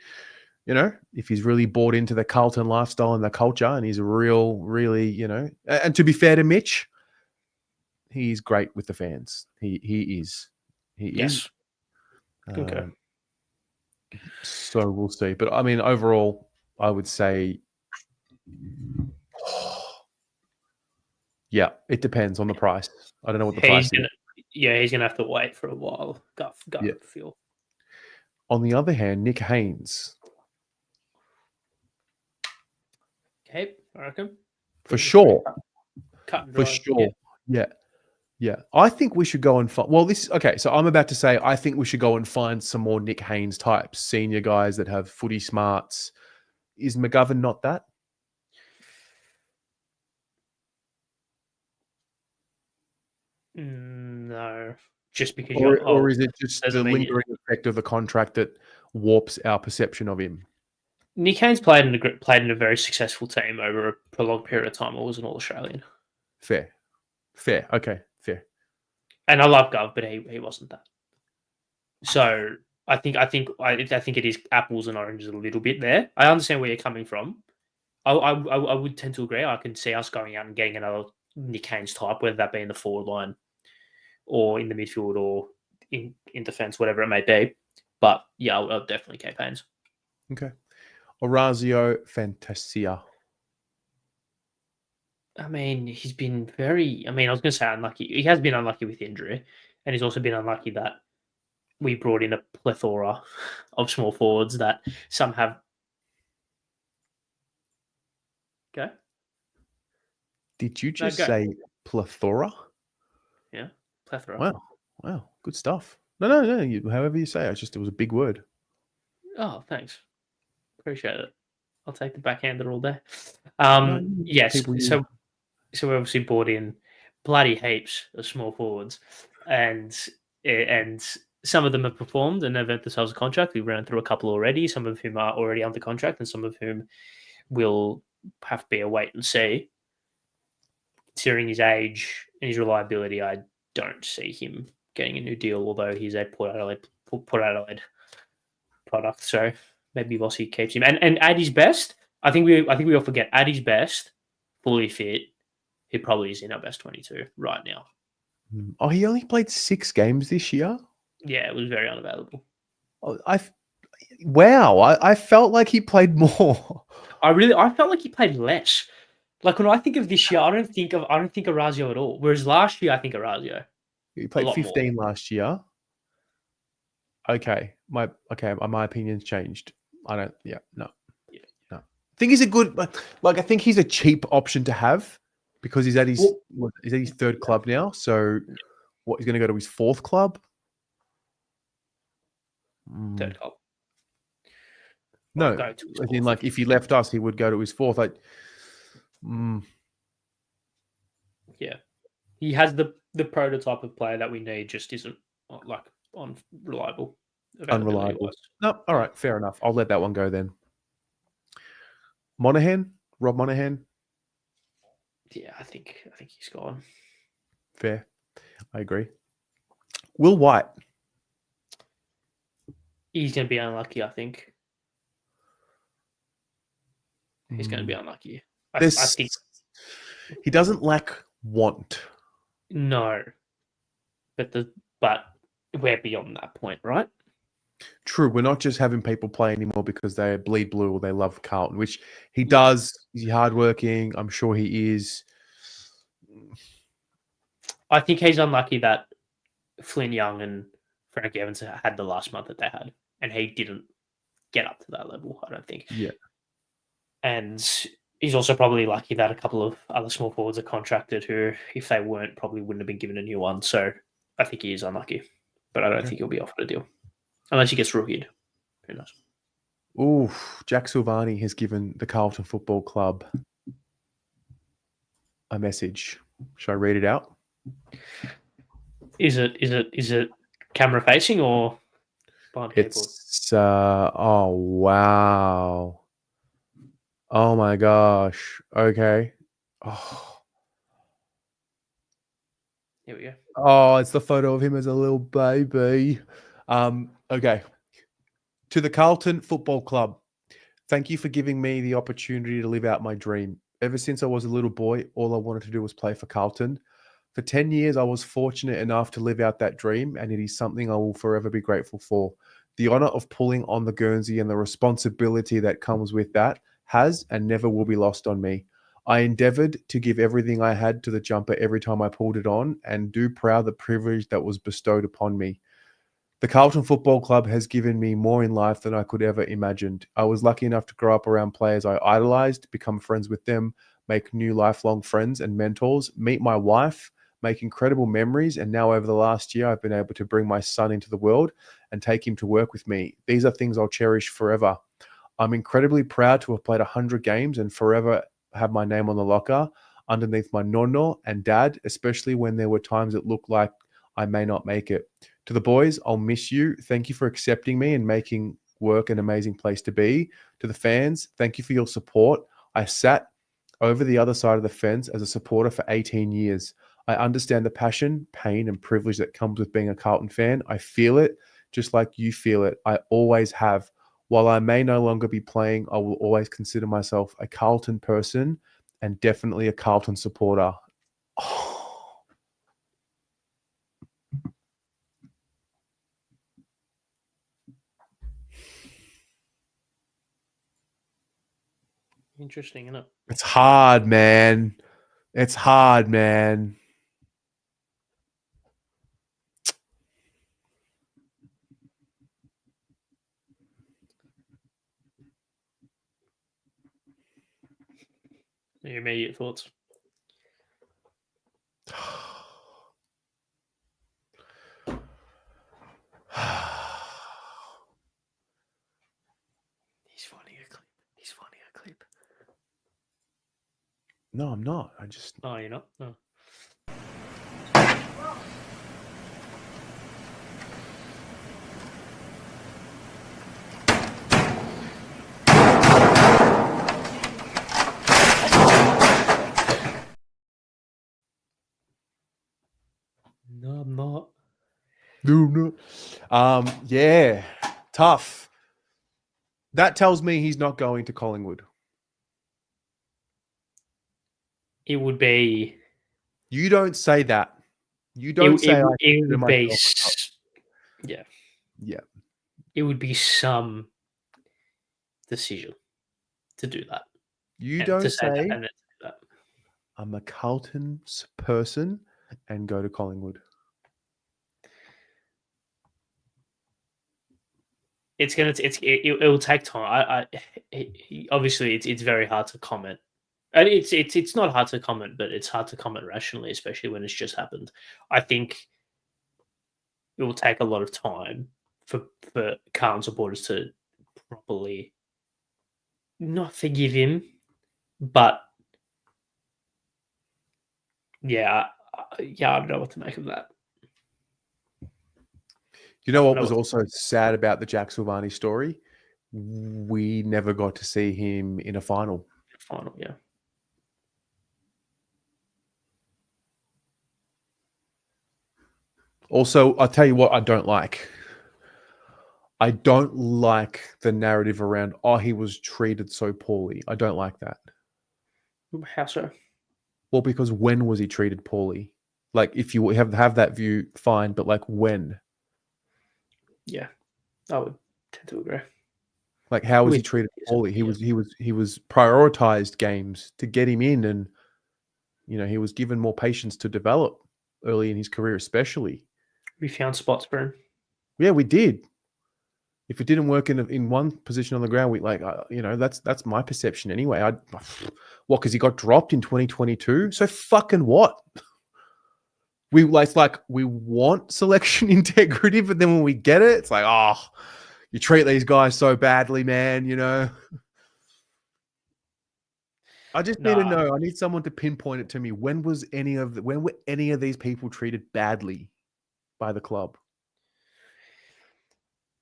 if he's really bought into the Carlton lifestyle and the culture, and he's really, and to be fair to Mitch, he's great with the fans. He is. Yes. Okay. So we'll see. But I mean, overall, I would say, yeah, it depends on the price. I don't know what the price is. He's gonna have to wait for a while. Gut Yeah. feel. On the other hand, Nick Haynes, Okay, I reckon. for sure. Cut and For dry. sure. Yeah. I think we should go and find. Well, okay. So I'm about to say I think we should go and find some more Nick Haynes types, senior guys that have footy smarts. Is McGovern not that? No, just because Or is it just the lingering effect of the contract that warps our perception of him? Nick Haynes played in a very successful team over a prolonged period of time. Or was an All-Australian. Fair. Okay, fair. And I love Gov, but he wasn't that. So I think it is apples and oranges a little bit there. I understand where you're coming from. I would tend to agree. I can see us going out and getting another Nick Haynes type, whether that be in the forward line or in the midfield or in defence, whatever it may be. But yeah, I'll definitely keep Haynes. Okay. Orazio Fantasia. I mean, he's been very. I was going to say unlucky. He has been unlucky with injury, and he's also been unlucky that we brought in a plethora of small forwards that some have. Okay. Did you just say plethora? Yeah, plethora. Wow, good stuff. No. However you say it, it was a big word. Oh, thanks. Appreciate it. I'll take the backhander all day. Yes. So we obviously brought in bloody heaps of small forwards, and some of them have performed and have earned themselves a contract. We've run through a couple already. Some of whom are already under contract, and some of whom will have to be a wait and see. Considering his age and his reliability, I don't see him getting a new deal. Although he's a Port Adelaide product, so maybe Vossi keeps him. And at his best, I think we all forget at his best, fully fit, he probably is in our best 22 right now. Oh, he only played 6 games this year? Yeah, it was very unavailable. I felt like he played more. I felt like he played less. Like when I think of this year, I don't think of Orazio at all. Whereas last year, I think Orazio. He played 15 last year. Okay, my opinion's changed. No. I think he's a good, I think he's a cheap option to have because he's at his third club now. So, he's going to go to his 4th club? Third club. No, if he left us, he would go to his 4th. Yeah, he has the prototype of player that we need, just isn't unreliable. Unreliable. No, all right, fair enough. I'll let that one go then. Rob Monaghan. Yeah, I think he's gone. Fair, I agree. Will White. He's going to be unlucky. I think he's going to be unlucky. I think he doesn't lack want. No, but we're beyond that point, right? True. We're not just having people play anymore because they bleed blue or they love Carlton, which he does. He's hardworking. I'm sure he is. I think he's unlucky that Flynn Young and Frank Evans had the last month that they had, and he didn't get up to that level, I don't think. Yeah. And he's also probably lucky that a couple of other small forwards are contracted who, if they weren't, probably wouldn't have been given a new one. So I think he is unlucky, but I don't think he'll be offered a deal. Unless he gets rookied. Who knows? Ooh, Jack Silvagni has given the Carlton Football Club a message. Should I read it out? Is it camera facing or? behind keyboard. It's oh wow. Oh my gosh. Okay. Oh. Here we go. Oh, it's the photo of him as a little baby. Okay. To the Carlton Football Club, thank you for giving me the opportunity to live out my dream. Ever since I was a little boy, all I wanted to do was play for Carlton. For 10 years, I was fortunate enough to live out that dream, and it is something I will forever be grateful for. The honor of pulling on the Guernsey and the responsibility that comes with that has and never will be lost on me. I endeavored to give everything I had to the jumper every time I pulled it on, and do proud the privilege that was bestowed upon me. The Carlton Football Club has given me more in life than I could ever imagined. I was lucky enough to grow up around players I idolized, become friends with them, make new lifelong friends and mentors, meet my wife, make incredible memories, and now over the last year, I've been able to bring my son into the world and take him to work with me. These are things I'll cherish forever. I'm incredibly proud to have played 100 games and forever have my name on the locker underneath my nonno and dad, especially when there were times it looked like I may not make it. To the boys, I'll miss you. Thank you for accepting me and making work an amazing place to be. To the fans, thank you for your support. I sat over the other side of the fence as a supporter for 18 years. I understand the passion, pain, and privilege that comes with being a Carlton fan. I feel it just like you feel it. I always have. While I may no longer be playing, I will always consider myself a Carlton person and definitely a Carlton supporter. Oh. Interesting, isn't it? It's hard, man. It's hard, man. Your immediate thoughts? He's finding a clip. He's finding a clip. No, I'm not. I just. Oh, you're not? No. No, I'm not. No. Yeah. Tough. That tells me he's not going to Collingwood. It would be. You don't say that. You don't say it would be. Yeah. Yeah. It would be some decision to do that. You don't say and to do that. I'm a Carlton person and go to Collingwood. It will take time. Obviously it's very hard to comment, and it's not hard to comment, but it's hard to comment rationally, especially when it's just happened. I think it will take a lot of time for Carlton supporters to properly not forgive him, but yeah, I don't know what to make of that. You know what was also sad about the Jack Silvagni story? We never got to see him in a final. Yeah. Also, I'll tell you what I don't like. I don't like the narrative around, oh, he was treated so poorly. I don't like that. How so? Well, because when was he treated poorly? Like, if you have that view, fine, but like when? Yeah, I would tend to agree. Like, how was he treated poorly? He was prioritized games to get him in, and he was given more patience to develop early in his career, especially. We found spots for him. Yeah, we did. If it didn't work in one position on the ground, we that's my perception anyway. What? Because he got dropped in 2022. So fucking what? We want selection integrity, but then when we get it, it's like, oh, you treat these guys so badly, man. I just need to know. I need someone to pinpoint it to me. When were any of these people treated badly by the club?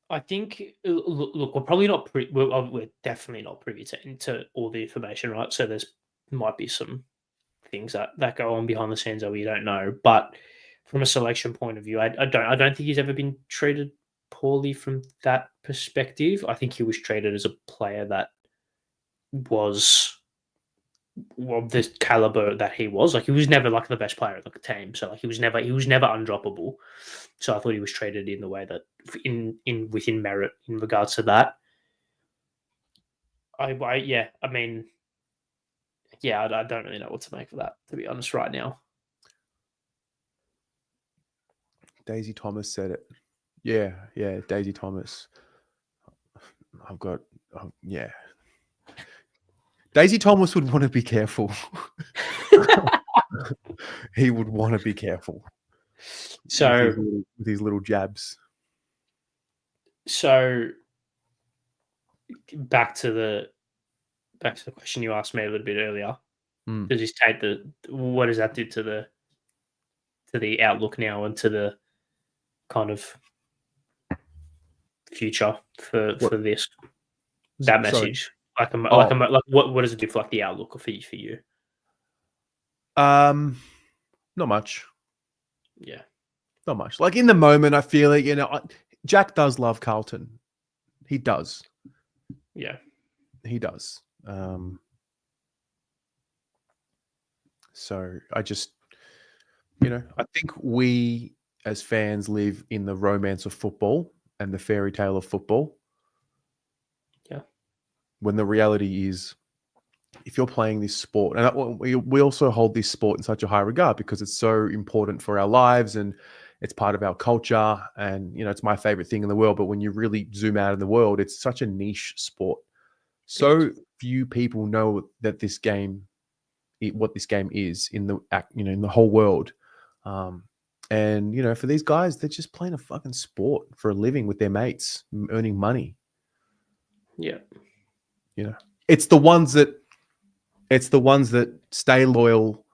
I think look, we're probably not we're definitely not privy to all the information, right? So there's might be some things that go on behind the scenes that we don't know. But from a selection point of view, I don't think he's ever been treated poorly from that perspective. I think he was treated as a player that was of the caliber that he was. Like he was never like the best player of the team. So like he was never undroppable. So I thought he was treated in the way that in within merit in regards to that. Yeah, I mean, yeah, I don't really know what to make of that, to be honest, right now. Daisy Thomas said it. Yeah, Daisy Thomas. Yeah. Daisy Thomas would want to be careful. He would want to be careful. So with his little jabs. So back to the question you asked me a little bit earlier. Does this take what does that do to the outlook now and to the kind of future for this that message? Like what does it do for like the outlook for you? Not much. Yeah, not much. Like in the moment, I feel like Jack does love Carlton. He does. Yeah, he does. So I just, I think we as fans live in the romance of football and the fairy tale of football. Yeah. When the reality is, if you're playing this sport, and we also hold this sport in such a high regard because it's so important for our lives and it's part of our culture, and it's my favorite thing in the world. But when you really zoom out in the world, it's such a niche sport. So few people know that what this game is in the whole world. And for these guys, they're just playing a fucking sport for a living with their mates, earning money. Yeah. It's the ones that stay loyal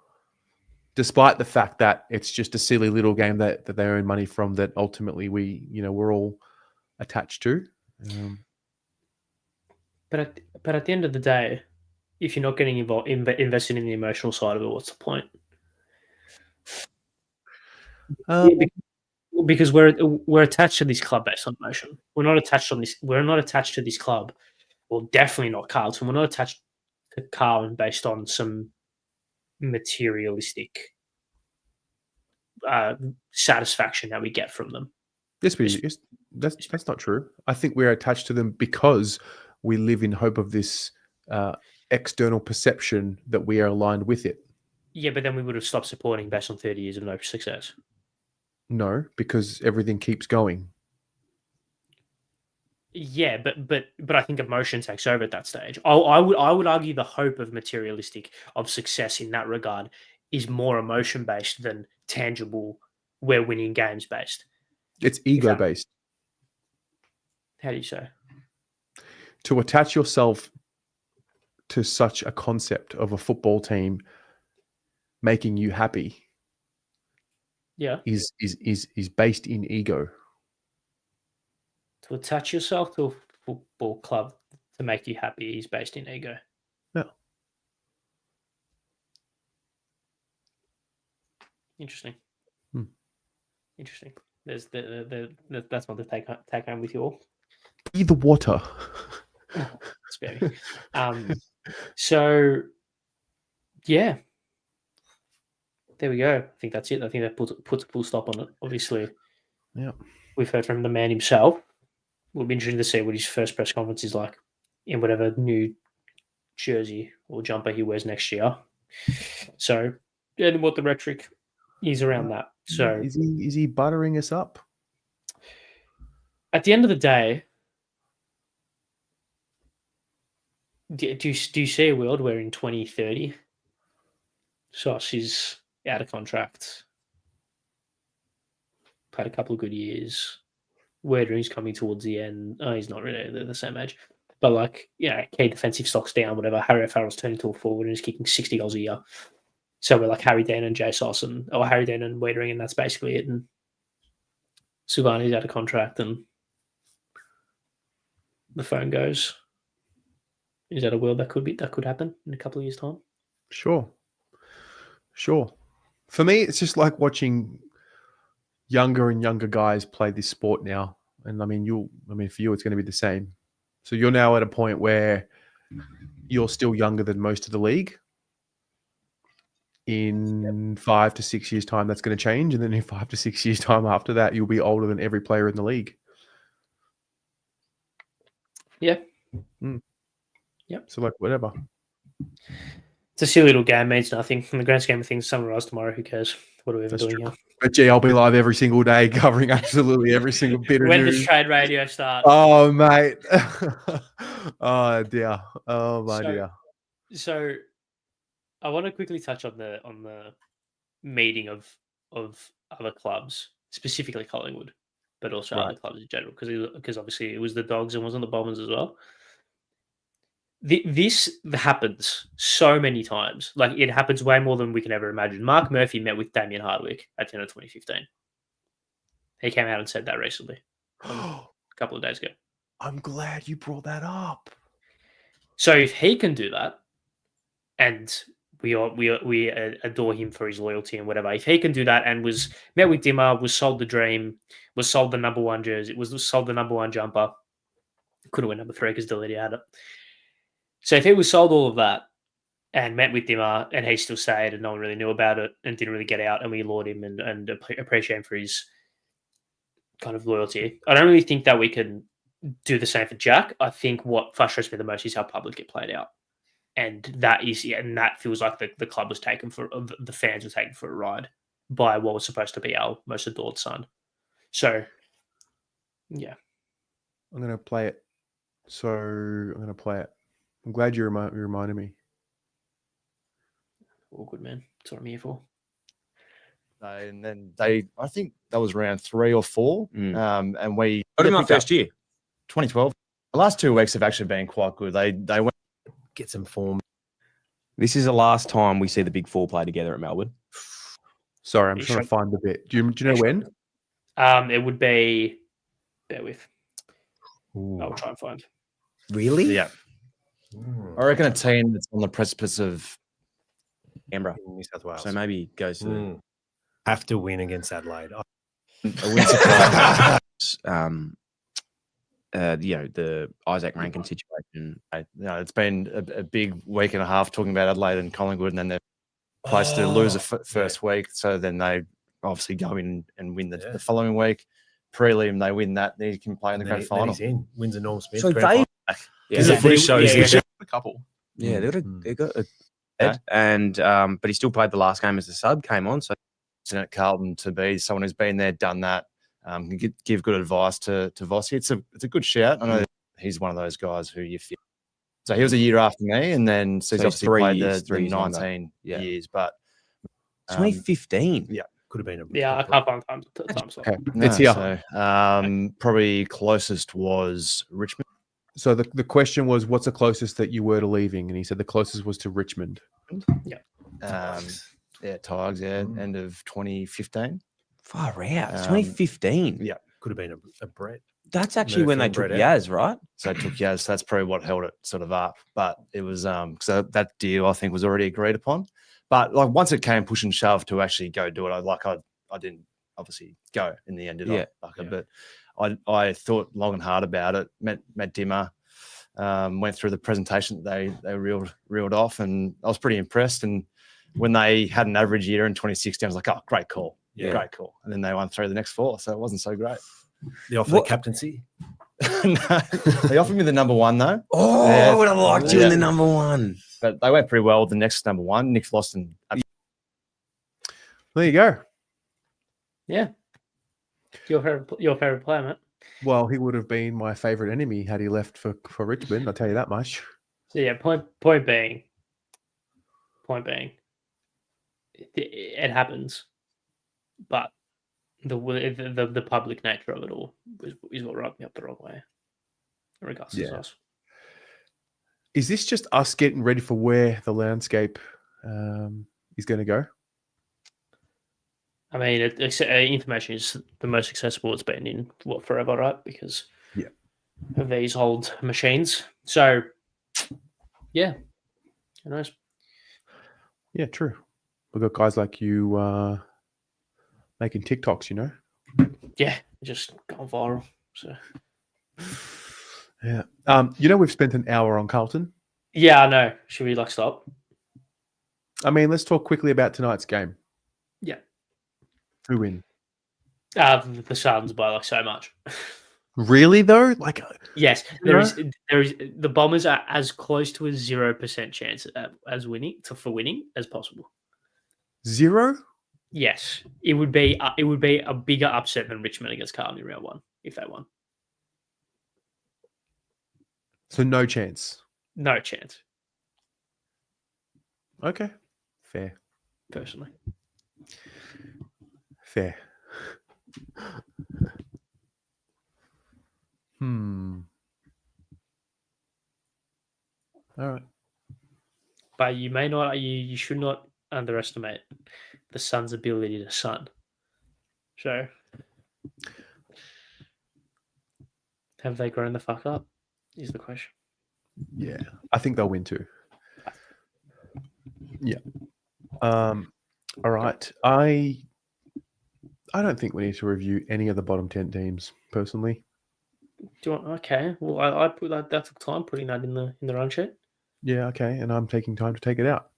despite the fact that it's just a silly little game that they earn money from, that ultimately we're all attached to. But at the end of the day, if you're not getting involved, invested in the emotional side of it, what's the point? Because we're attached to this club based on emotion. We're not attached to this club. Well, definitely not Carlton. We're not attached to Carlton based on some materialistic satisfaction that we get from them. Yes, that's not true. I think we're attached to them because we live in hope of this external perception that we are aligned with it. Yeah, but then we would have stopped supporting based on 30 years of no success. No, because everything keeps going. Yeah, but I think emotion takes over at that stage. I would argue the hope of success in that regard is more emotion based than tangible. We're winning games based. It's ego based. How do you say? To attach yourself to such a concept of a football team making you happy, is based in ego. To attach yourself to a football club to make you happy is based in ego. Yeah. Interesting. Interesting. There's that's not the take home with you all. Be the water. Spare me. So yeah. There we go. I think that's it. I think that puts a full stop on it. Obviously, we've heard from the man himself. It'll be interesting to see what his first press conference is like in whatever new jersey or jumper he wears next year. So, and what the rhetoric is around that. So, is he buttering us up? At the end of the day, do you see a world where in 2030, Sauce is out of contract, played a couple of good years, Werdering's coming towards the end. Oh, he's not really the same age. But key defensive stocks down, whatever. Harry Farrell's turned into a forward and is kicking 60 goals a year. So we're like Harry Dean and Jay Sauce or Harry Dean and Wiedering, and that's basically it. And Silvagni's out of contract, and the phone goes. Is that a world that could happen in a couple of years' time? Sure. For me, it's just like watching younger and younger guys play this sport now. And I mean, for you, it's going to be the same. So you're now at a point where you're still younger than most of the league. In 5 to 6 years' time, that's going to change. And then in 5 to 6 years' time after that, you'll be older than every player in the league. Yeah. Yep. So, like, whatever. It's a silly little game, means nothing. In the grand scheme of things, sunrise tomorrow, who cares? What are we ever doing here? But gee, I'll be live every single day covering absolutely every single bit of When news. does trade radio start? Oh, mate. Oh, dear. Oh, my dear. So I want to quickly touch on the meeting of other clubs, specifically Collingwood, but also other clubs in general, because obviously it was the Dogs and wasn't the Bombers as well. This happens so many times. Like, it happens way more than we can ever imagine. Mark Murphy met with Damien Hardwick at the end of 2015. He came out and said that recently, a couple of days ago. I'm glad you brought that up. So if he can do that, and we adore him for his loyalty and whatever, if he can do that and was met with Dimmer, was sold the dream, was sold the number one jersey, was sold the number one jumper, couldn't win number 3 because Deletti had it. So if he was sold all of that and met with Dimmer and he still stayed and no one really knew about it and didn't really get out and we laud him and appreciate him for his kind of loyalty, I don't really think that we can do the same for Jack. I think what frustrates me the most is how public it played out. And that feels like the club was taken the fans were taken for a ride by what was supposed to be our most adored son. So, yeah. I'm going to play it. I'm glad you reminded me. All good, man. That's what I'm here for. And then I think that was round 3 or 4. And we got him our first year, 2012. The last 2 weeks have actually been quite good. They went get some form. This is the last time we see the big 4 play together at Melbourne. Sorry, I'm trying to find the bit. Do you know when? It would be. Bear with. I'll try and find. Really? Yeah. I reckon a team that's on the precipice of Canberra, New South Wales. so maybe goes to Have to win against Adelaide. a win surprise. the Isaac Rankin situation. It's been a big week and a half talking about Adelaide and Collingwood, and then they're placed to lose the first week. So then they obviously go in and win the following week. Prelim, they win that. They can play in the grand final. He's in. Wins a Norm Smith. So grand final. This is a footy show. A couple. Yeah, they got a and but he still played the last game as a sub. Came on, so At Carlton to be someone who's been there, done that, can give good advice to Vossi. It's a good shout. I know he's one of those guys who you feel. So he was a year after me, and then so he's obviously played the 19 years, but 2015. Yeah, could have been a I can't find time slot. Okay. It's here. So, probably closest was Richmond. So the question was, what's the closest that you were to leaving? And he said the closest was to Richmond. Tigers, end of 2015. Far out. 2015. Yeah. Could have been a Brett. That's actually Murphy when they and took Brett Yaz, right? So it took Yaz. So that's probably what held it sort of up. But it was so that deal I think was already agreed upon. But like once it came push and shove to actually go do it, I didn't obviously go in the end, did I? But I thought long and hard about it. Met Dimmer, went through the presentation that they reeled off, and I was pretty impressed. And when they had an average year in 2016, I was like, oh, great call. Yeah. Great call. And then they won 3 of the next 4, so it wasn't so great. They offered the captaincy? No, they offered me the number 1, though. Oh, I would have liked you in the number 1. But they went pretty well with the next number 1, Nick Floston. There you go. Yeah. Your favorite player, mate. Well, he would have been my favorite enemy had he left for Richmond. I'll tell you that much. So yeah, point being, it happens, but the public nature of it all is what rubbed me up the wrong way. Regardless of us. Is this just us getting ready for where the landscape is going to go? I mean, information is the most accessible it's been in forever, right? Because of these old machines. So, yeah, who knows? Yeah, true. We've got guys like you making TikToks, you know? Yeah, just gone viral. So, Yeah. We've spent an hour on Carlton. yeah, I know. Should we stop? I mean, let's talk quickly about tonight's game. Yeah. Who win? The Suns by so much. Really though? Yes, You there know? is the Bombers are as close to a 0% chance as winning as possible. 0? Yes, it would be a bigger upset than Richmond against Carlton in round 1 if they won. So no chance. No chance, Okay. Fair. personally. Fair. All right. But you may not. You should not underestimate the Suns' ability to sun. So, have they grown the fuck up? Is the question. Yeah. I think they'll win too. Yeah. All right. I don't think we need to review any of the bottom 10 teams personally. Do you want? Okay. Well, I put that. That took time putting that in the run sheet. Yeah, okay. And I'm taking time to take it out.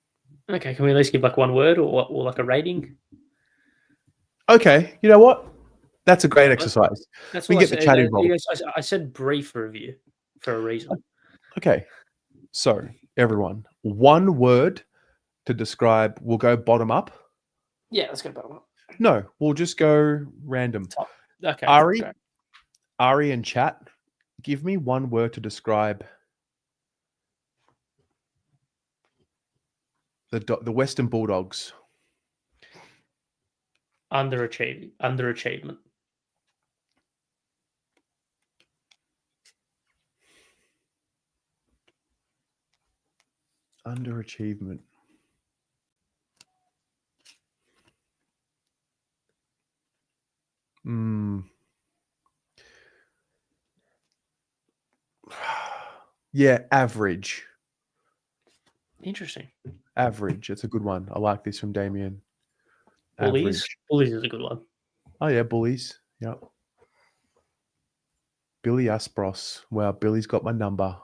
Okay. Can we at least give one word or a rating? Okay. You know what? That's a great exercise. That's We what get the chat involved. I said brief review for a reason. Okay. So, everyone, one word to describe. We'll go bottom up. Yeah, let's go bottom up. No, we'll just go random. Top. Okay. Ari, go. Ari and chat, give me one word to describe the Western Bulldogs. Underachievement. Underachievement. Yeah, average. Interesting. Average. It's a good one. I like this from Damien. Bullies. Average. Bullies is a good one. Oh yeah, bullies. Yep. Billy Aspros. Wow, Billy's got my number.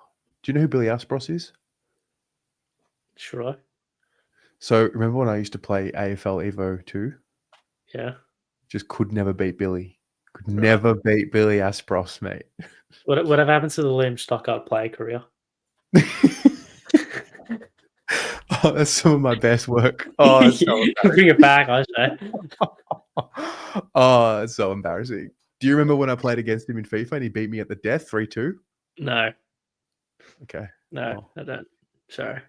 Do you know who Billy Aspros is? Sure. So remember when I used to play AFL Evo 2? Yeah. Just could never beat Billy. Could never beat Billy Aspros, mate. Whatever happens to the Liam Stockard play career? Oh, that's some of my best work. Oh, that's so bring it back, I say. Oh, it's so embarrassing. Do you remember when I played against him in FIFA and he beat me at the death 3-2? No. Okay. No, Oh. I don't. Sorry.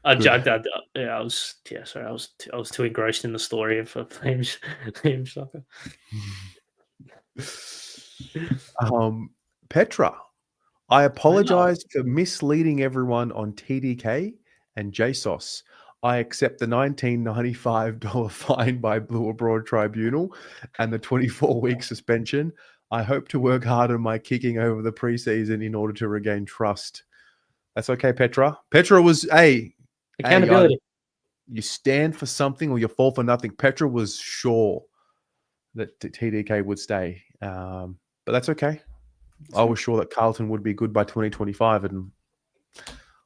I was too engrossed in the story of Liam Stockard. Petra, I apologize for misleading everyone on TDK and JSOS. I accept the $1995 fine by Blue Abroad Tribunal and the 24-week suspension. I hope to work hard on my kicking over the preseason in order to regain trust. That's okay, Petra. Petra was Accountability. You stand for something or you fall for nothing. Petra was sure that TDK would stay. But that's okay. I was sure that Carlton would be good by 2025, and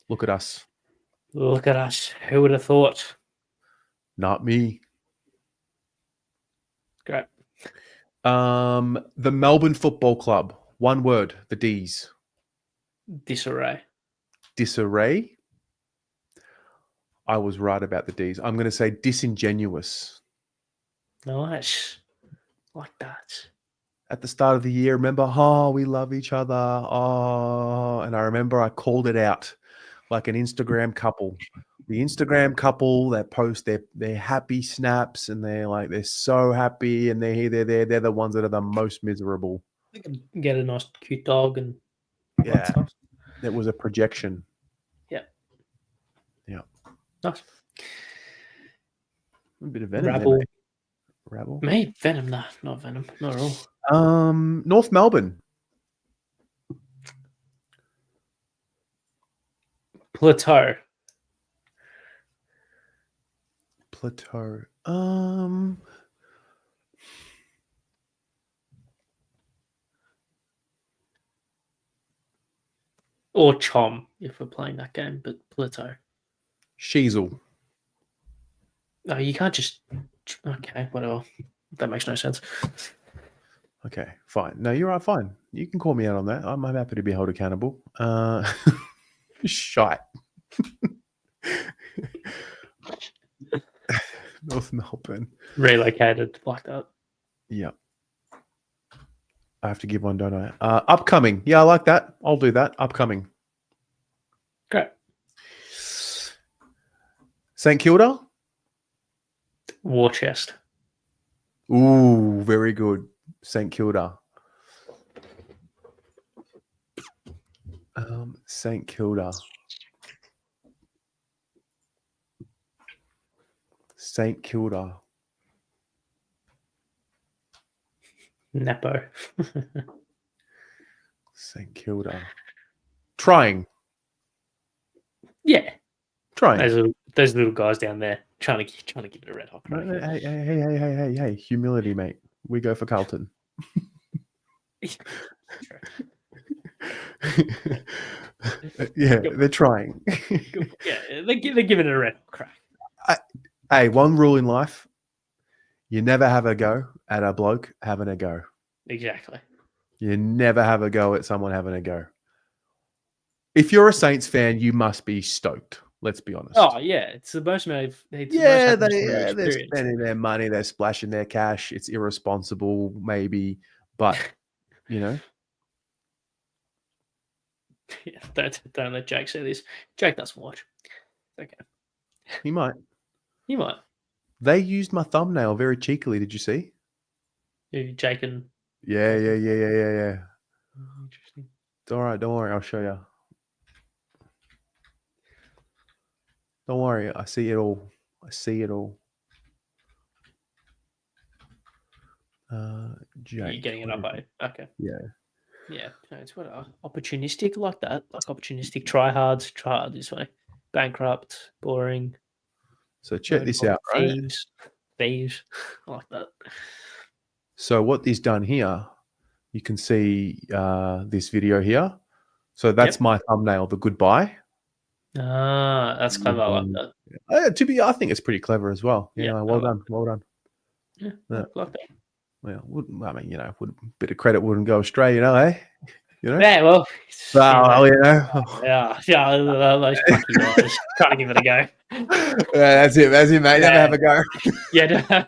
look at us. Look at us. Who would have thought? Not me. Great. The Melbourne Football Club. One word, the D's. Disarray. Disarray. I was right about the D's. I'm going to say disingenuous. Nice. Like that. At the start of the year, remember, we love each other. And I remember I called it out like an Instagram couple. The Instagram couple that post their happy snaps and they're so happy and they're the ones that are the most miserable. Get a nice cute dog and yeah, that was a projection. Yeah. Yeah. Nice. A bit of venom. Rabble. Rabble. Mate, venom, not venom, not at all. North Melbourne. Plateau. Plateau. Or Chom, if we're playing that game, but Plateau. Sheasel. No, you can't just. Okay, whatever. That makes no sense. Okay, fine. No, you're right. Fine. You can call me out on that. I'm happy to be held accountable. Shite. North Melbourne. Relocated like that. Yeah. I have to give one, don't I? Upcoming. Yeah, I like that. I'll do that. Upcoming. Great. St Kilda. War chest. Ooh, very good. St Kilda. St Kilda. St Kilda. Nepo. St Kilda. Trying. Yeah. Trying. Those little guys down there trying to give it a red hot crack. Hey. Humility, mate. We go for Carlton. Yeah, they're trying. Yeah, they're giving it a red hot crack. Hey, one rule in life: you never have a go at a bloke having a go. Exactly. You never have a go at someone having a go. If you're a Saints fan, you must be stoked. Let's be honest. Oh yeah, it's the most amount of they're experience. spending their money, they're splashing their cash. It's irresponsible, maybe, but you know. Yeah, don't let Jake say this. Jake doesn't watch. Okay. He might. He might. They used my thumbnail very cheekily. Did you see? Jake and Yeah. interesting. It's all right. Don't worry. I'll show you. Don't worry. I see it all. Jake. You're getting it up, eh? Okay. Yeah. Yeah. No, it's what opportunistic like that. Like opportunistic tryhards. Tryhard this way. Bankrupt, boring. So check this out, right? Thieves. I like that. So what this done here, you can see this video here. So that's my thumbnail, the goodbye. Ah, that's clever. I like that. I think it's pretty clever as well. Yeah, well done. Yeah, Yeah. I like that. Well, a bit of credit wouldn't go astray, eh? Yeah, well, yeah. Those plucky guys trying to give it a go. Yeah, that's it, mate. Never have a go. Yeah,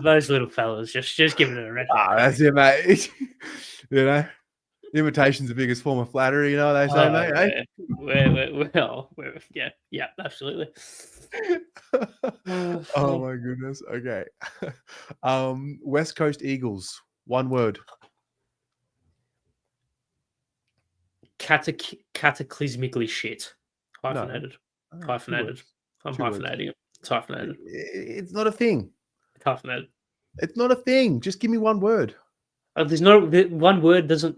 those little fellas just giving it a red. That's it, mate. Imitation's the biggest form of flattery, you know what they say, mate? Yeah, absolutely. Oh my goodness. Okay. West Coast Eagles. One word. Cataclysmically shit. Hyphenated. No. Hyphenated. I'm hyphenating it. It's hyphenated. It's not a thing. It's hyphenated. It's not a thing. Just give me one word. There's no one word doesn't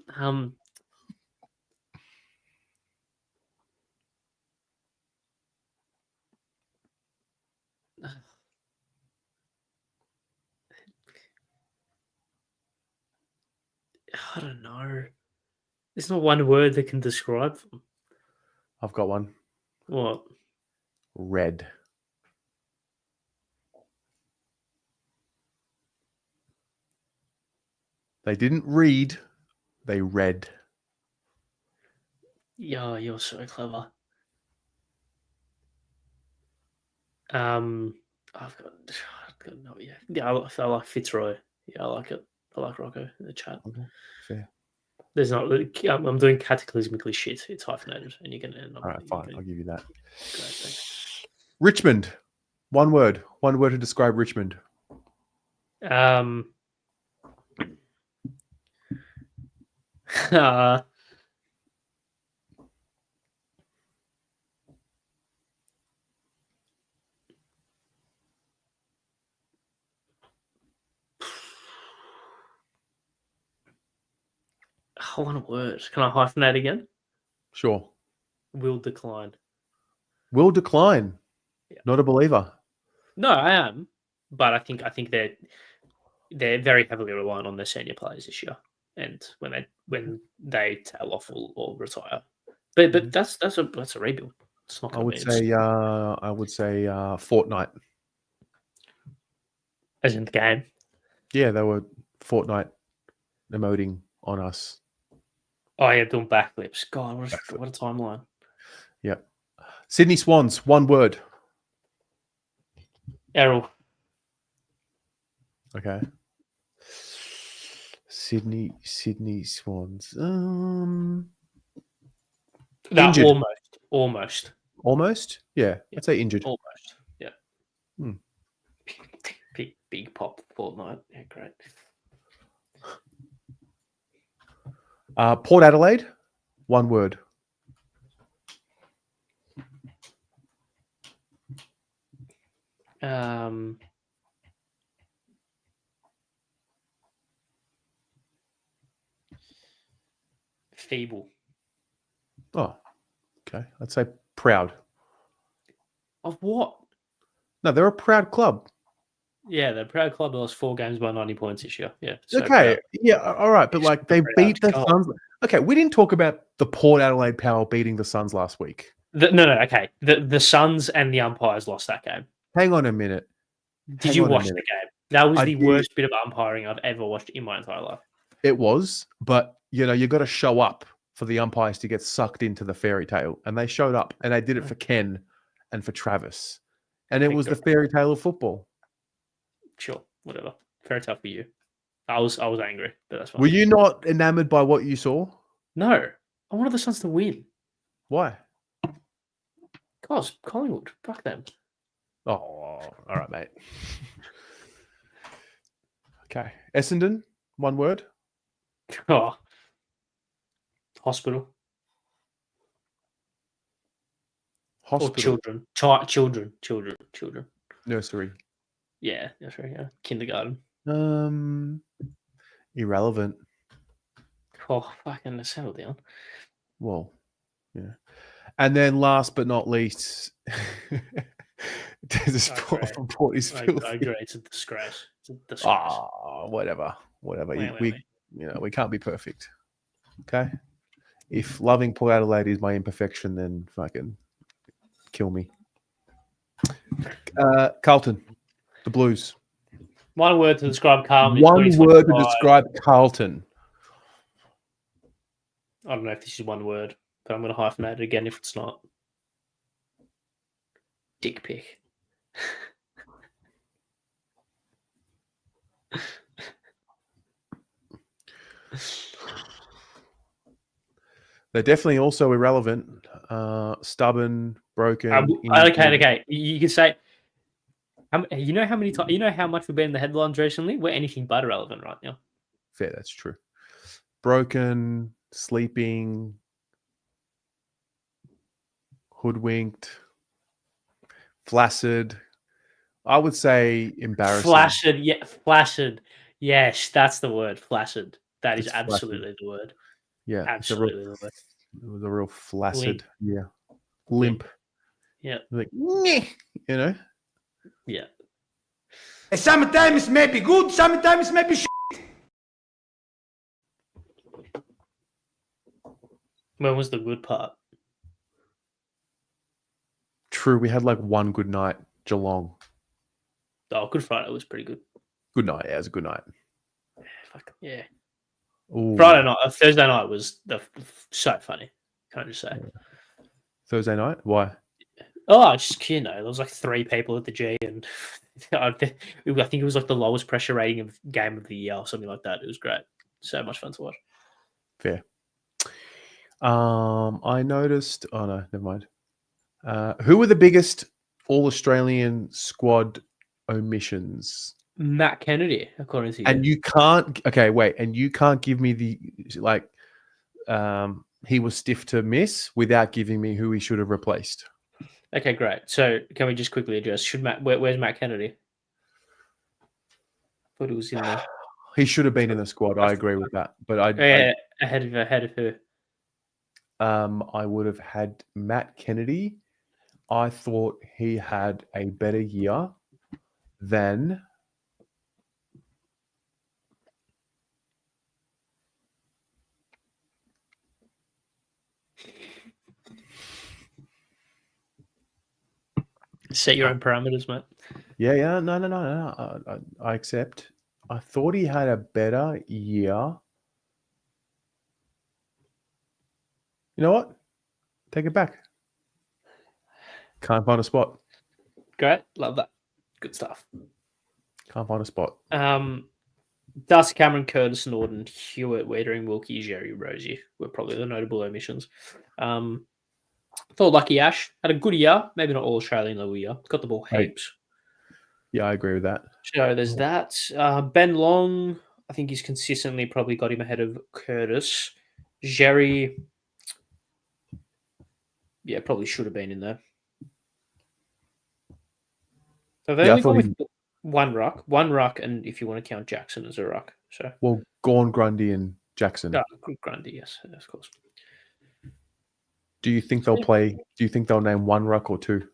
I don't know. There's not one word that can describe them. I've got one. What? Red. They didn't read. They read. Yeah, you're so clever. I've got no. Yeah. I like Fitzroy. Yeah, I like it. I like Rocco in the chat. Okay, fair. There's not. I'm doing cataclysmically shit. It's hyphenated, and you're gonna end up. All right, fine. I'll give you that. Great, thanks. Richmond. One word. One word to describe Richmond. I want a word. Can I hyphenate again? Sure. Will decline. Will decline. Yeah. Not a believer. No, I am, but I think they're very heavily reliant on their senior players this year, and when they tail off or retire, but that's a rebuild. It's not. I would say fortnight. As in the game. Yeah, they were fortnight emoting on us. Oh yeah, doing backflips. God, what a timeline. Yep. Sydney Swans, one word. Errol. Okay. Sydney Swans. No, Injured. Almost. Almost? Yeah. I'd say injured. Almost. Yeah. Hmm. Big pop fortnight. Yeah, great. Port Adelaide, one word. Feeble. Oh, okay. I'd say proud. Of what? No, they're a proud club. Yeah, the proud club lost 4 games by 90 points this year. Yeah. So Okay. proud. Yeah. All right. But like they Proud. beat the God. Suns. Okay. We didn't talk about the Port Adelaide Power beating the Suns last week. No. Okay. The Suns and the umpires lost that game. Hang on a minute. Did you watch the game? That was I the did. worst bit of umpiring I've ever watched in my entire life. It was, but you got to show up for the umpires to get sucked into the fairy tale. And they showed up and they did it for Ken and for Travis. And it was the fairy tale of football. Sure, whatever. Fair enough for you. I was angry, but that's fine. Were you not enamored by what you saw? No. I wanted the Suns to win. Why? Gosh, Collingwood. Fuck them. Oh, all right, mate. Okay. Essendon, one word. Oh. Hospital. Hospital. Or children. Children. Nursery. Yeah, that's right. Yeah. Kindergarten. Irrelevant. Oh, fucking settle down. Well, yeah. And then last but not least, there's a sport from Port is I filthy. agree. It's a disgrace. It's a disgrace. Whatever. Wait. We can't be perfect. Okay. If loving Port Adelaide is my imperfection, then fucking kill me. Carlton, the Blues. One word to describe Carlton. One word to describe Carlton. I don't know if this is one word, but I'm going to hyphenate it again if it's not. Dick pic. They're definitely also irrelevant. Stubborn, broken. Okay. You can say, you know how many times, you know how much we've been in the headlines recently? We're anything but irrelevant right now. Fair, that's true. Broken, sleeping, hoodwinked, flaccid. I would say embarrassing. Flaccid. Yes, that's the word. Flaccid. That is It's absolutely the word. Yeah, absolutely the word. It was a real flaccid. Limp. Limp. Yeah. Like, you know. Yeah. Sometimes it may be good, sometimes it may be shit. When was the good part? True, we had like one good night, Geelong. Oh, Good Friday was pretty good. Good night, yeah, it was a good night. Yeah. Ooh. Thursday night was so funny. Can I just say? Thursday night? Why? Oh, just there was like 3 people at the G, and I think it was like the lowest pressure rating of game of the year or something like that. It was great. So much fun to watch. Fair. I noticed. Oh no, never mind. Who were the biggest All-Australian squad omissions? Matt Kennedy, according to you. And you can't. Okay, wait. And you can't give me the he was stiff to miss without giving me who he should have replaced. Okay, great. So can we just quickly address? Where's Matt Kennedy? I thought he was in there. He should have been in the squad. I agree with that. But ahead of her. I would have had Matt Kennedy. I thought he had a better year than Set your own parameters, mate. Yeah. No. I accept. I thought he had a better year. You know what? Take it back. Can't find a spot. Great, love that. Good stuff. Can't find a spot. Darcy Cameron, Curtis Norden, Hewitt, Wiedering, Wilkie, Jerry, Rosie were probably the notable omissions. Thought Lucky Ash had a good year, maybe not all Australian level year. Got the ball heaps. Yeah, I agree with that. So there's that. Ben Long, I think he's consistently probably got him ahead of Curtis. Jerry, yeah, probably should have been in there. So they only gone with one ruck, and if you want to count Jackson as a ruck. So Gawn, Grundy, and Jackson. Grundy, yes, of course. Do you think they'll play? Do you think they'll name one ruck or two?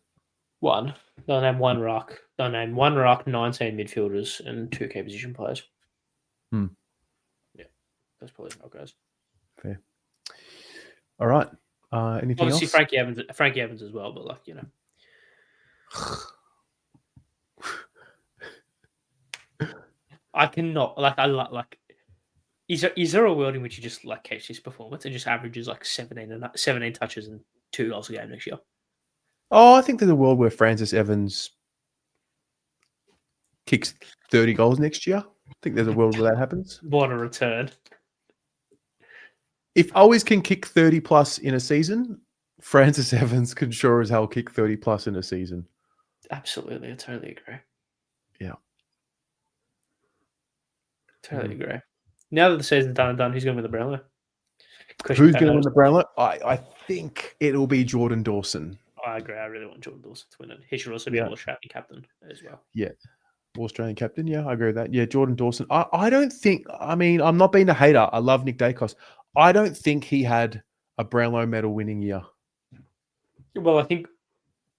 One. They'll name one ruck. They'll name one ruck, 19 midfielders, and 2 key position players. Yeah, that's probably how it goes. Fair. All right. Anything Obviously, else? Frankie Evans as well, but I cannot Is there a world in which you just keeps his performance and just averages 17 touches and 2 goals a game next year? Oh, I think there's a world where Francis Evans kicks 30 goals next year. I think there's a world where that happens. What a return. If always can kick 30 plus in a season, Francis Evans can sure as hell kick 30 plus in a season. Absolutely. I totally agree. Yeah. Totally agree. Now that the season's done, who's going to win the Brownlow? Who's going to win the Brownlow? I think it'll be Jordan Dawson. I agree. I really want Jordan Dawson to win it. He should also be an Australian captain as well. Yeah. Australian captain. Yeah, I agree with that. Yeah, Jordan Dawson. I don't think, I'm not being a hater. I love Nick Dacos. I don't think he had a Brownlow medal winning year. Well, I think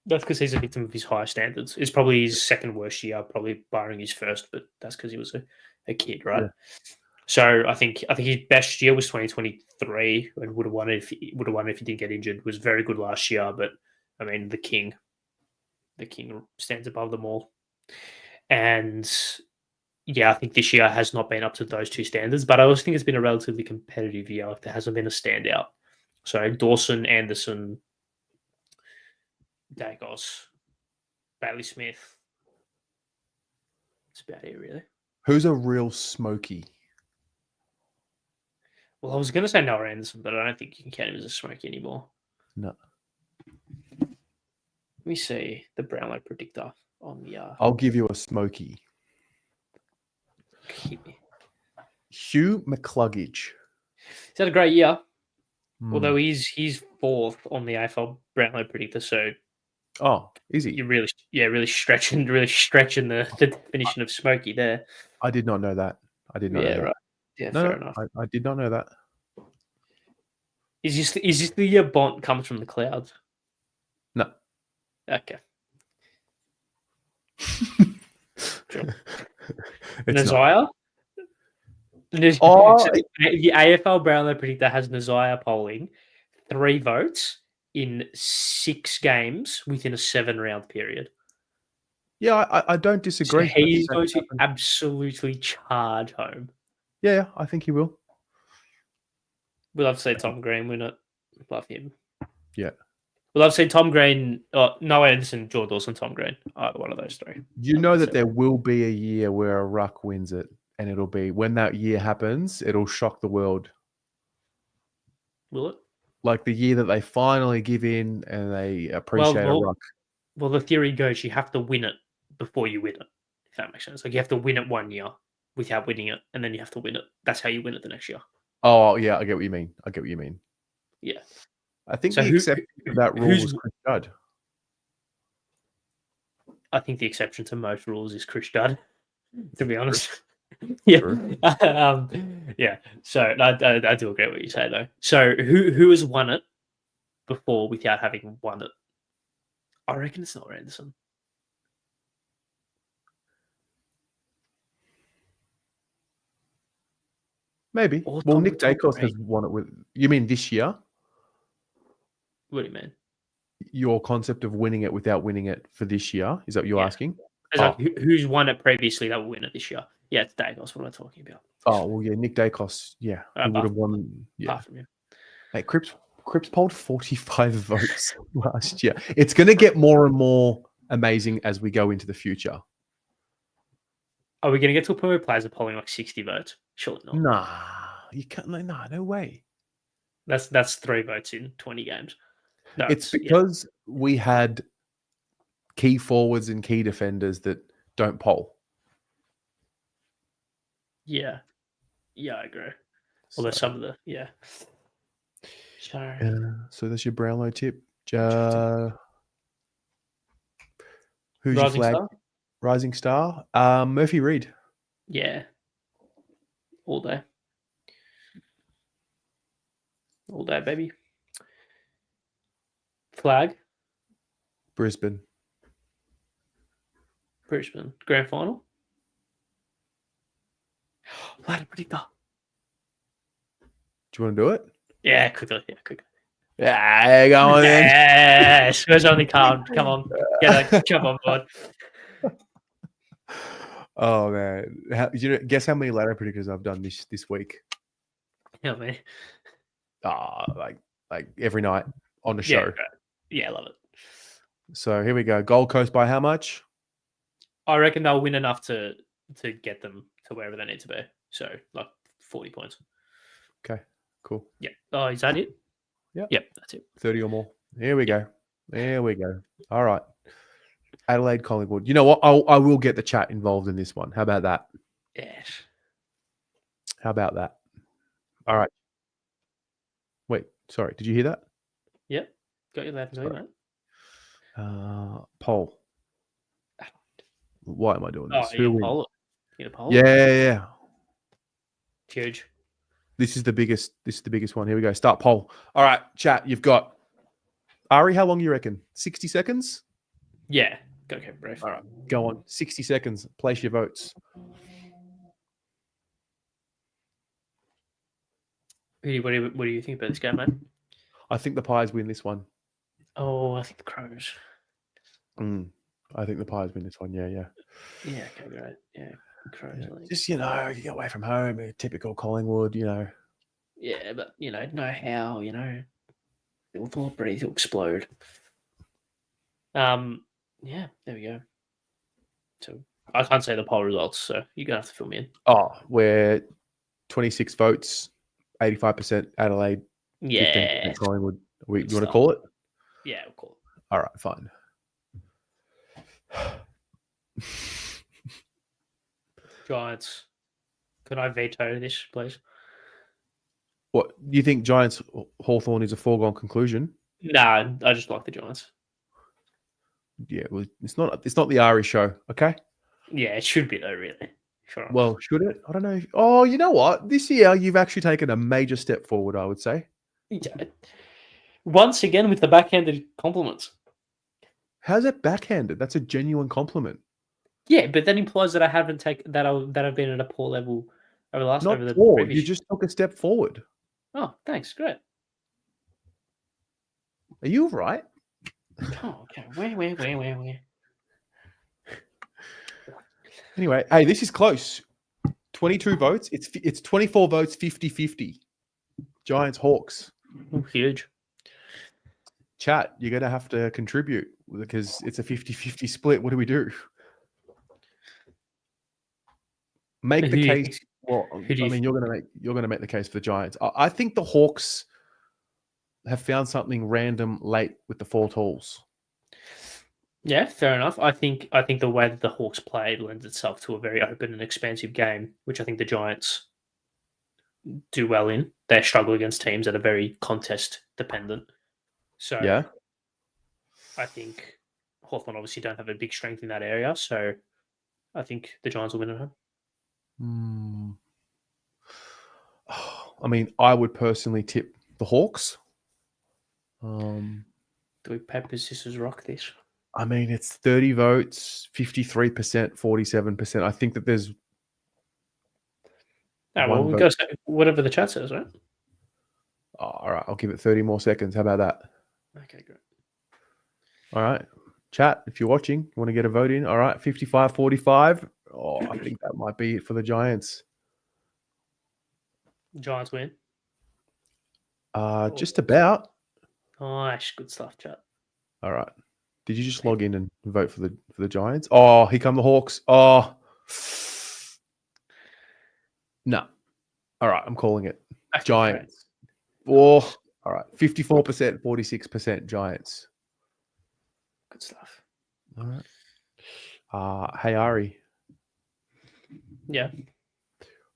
that's because he's a victim of his higher standards. It's probably his second worst year, probably barring his first, but that's because he was a kid, right? Yeah. So I think his best year was 2023 and would have won if he didn't get injured. Was very good last year, but the king stands above them all. And yeah, I think this year has not been up to those two standards, but I also think it's been a relatively competitive year. There hasn't been a standout. So Dawson, Anderson, Dacos, Bailey Smith. That's about it, really. Who's a real smoky? Well, I was going to say Noah Anderson, but I don't think you can count him as a smoky anymore. No. Let me see the Brownlow predictor on the. I'll give you a smoky. Hugh McCluggage. He's had a great year, although he's fourth on the AFL Brownlow predictor. So, is he? You're really stretching the definition of smoky there. I did not know that. I did not know that. Right. Yeah, fair enough. I did not know that. Is this the year Bont comes from the clouds? No. Okay. Sure. Nazaya? The AFL Brownlow predictor has Nazaya polling 3 votes in 6 games within a 7-round period. Yeah, I don't disagree. So he's going to absolutely charge home. Yeah, I think he will. We'd love to see Tom Green win it. Love him. Yeah. We'd love to see Tom Green, Noah Anderson, Jordan Dawson, Tom Green. Either one of those 3. You know that there will be a year where a ruck wins it, and it'll be, when that year happens, it'll shock the world. Will it? Like the year that they finally give in and they appreciate a ruck. Well, the theory goes you have to win it before you win it, if that makes sense. Like you have to win it one year without winning it, and then you have to win it. That's how you win it the next year. Oh, yeah, I get what you mean. Yeah. I think the exception to that rule was Chris Judd. I think the exception to most rules is Chris Judd, to be honest. Yeah. True. Yeah. So I do agree with what you say though. So who has won it before without having won it? I reckon it's not Anderson. Maybe. Or Well, Tom- Nick Tom Dacos has Brady. won it with. You mean this year? What do you mean? Your concept of winning it without winning it for this year? Is that what you're Yeah. asking? It's like who's won it previously that will win it this year? Yeah, it's Dagos. What am I talking about? Oh, well, yeah, Nick Dacos. Yeah, he would have won. Yeah. Apart from you. Hey, Cripps polled 45 votes last year. It's going to get more and more amazing as we go into the future. Are we going to get to a point where players are polling like 60 votes? Surely not. Nah, you can't. No way. That's 3 votes in 20 games. No, It's because we had key forwards and key defenders that don't poll. Yeah, I agree. Well, there's some of the So So that's your Brownlow tip. Who's your Rising flag? Star? Rising Star. Murphy Reed. Yeah, all day, baby. Flag, Brisbane. grand final. Ladder predictor. Do you want to do it? Yeah, quickly. Yeah, go on then. Yeah, Spurs only calm. Come on, jump on board. Oh man, guess how many ladder predictors I've done this week? Yeah, man. Like every night on the show. Yeah, great. Yeah, I love it. So here we go. Gold Coast by how much? I reckon they'll win enough to get them to wherever they need to be. So like 40 points. Okay, cool. Yeah. Oh, is that it? Yep. Yep, that's it. 30 or more. Here we go. There we go. All right. Adelaide Collingwood. You know what? I will get the chat involved in this one. How about that? Yes. How about that? All right. Wait, sorry. Did you hear that? Yep. Got you there, Sorry. mate. Poll. Why am I doing Oh, this? you Wins? poll it. You poll Yeah. Huge. This is the biggest one. Here we go. Start poll. All right, chat. You've got Ari. How long you reckon? 60 seconds. Yeah. Gotta keep it brief. All right, go on. 60 seconds. Place your votes. What do you think about this game, mate? I think the Pies win this one. Oh, I think the Crows. I think the Pies win this one. Yeah. Yeah, okay, great. Yeah, Crows. Yeah. I think. Just, you get away from home, typical Collingwood, Yeah, but know how, the celebrities will explode. Yeah, there we go. So I can't say the poll results, so you're gonna have to fill me in. Oh, we're 26 votes, 85% Adelaide, 15% Yeah. Collingwood. You want to stuff. call it? Yeah, we'll call it. All right, fine. Giants. Could I veto this, please? What you think? Giants Hawthorn is a foregone conclusion? Nah, I just like the Giants. Yeah, well, it's not the Ari show, okay? Yeah, it should be though, really. Sure. Well, should it? I don't know. Oh, you know what? This year you've actually taken a major step forward, I would say. Once again with the backhanded compliments. How's that backhanded? That's a genuine compliment. Yeah, but that implies that I haven't taken that I've been at a poor level over the last Not over the poor. previous. You just took a step forward. Oh, thanks, great. Are you all right? Oh, okay. Where? Anyway, hey, this is close. 22 votes. It's 24 votes, 50-50. Giants, Hawks. Oh, huge. Chat, you're going to have to contribute because it's a 50-50 split. What do we do? Make the case. Well, you're going to make the case for the Giants. I think the Hawks have found something random late with the 4 tools. Yeah, fair enough. I think the way that the Hawks played lends itself to a very open and expansive game, which I think the Giants do well in. They struggle against teams that are very contest dependent. So yeah, I think Hawthorn obviously don't have a big strength in that area. So I think the Giants will win at home. Hmm. I mean, I would personally tip the Hawks. Do we paper, scissors, rock this? I mean, it's 30 votes, 53%, 47%. I think that there's Oh, well, one we vote. got to say whatever the chat says, right? Oh, all right, I'll give it 30 more seconds. How about that? Okay, great. All right. Chat, if you're watching, you want to get a vote in. All right, 55-45. Oh, I think that might be it for the Giants. Giants win. Just about. Nice, good stuff, chat. All right. Did you just log in and vote for the Giants? Oh, here come the Hawks. Oh. No. All right, I'm calling it. Okay, Giants. Oh, all right. 54%, 46% Giants. Good stuff. All right. Hey, Ari. Yeah,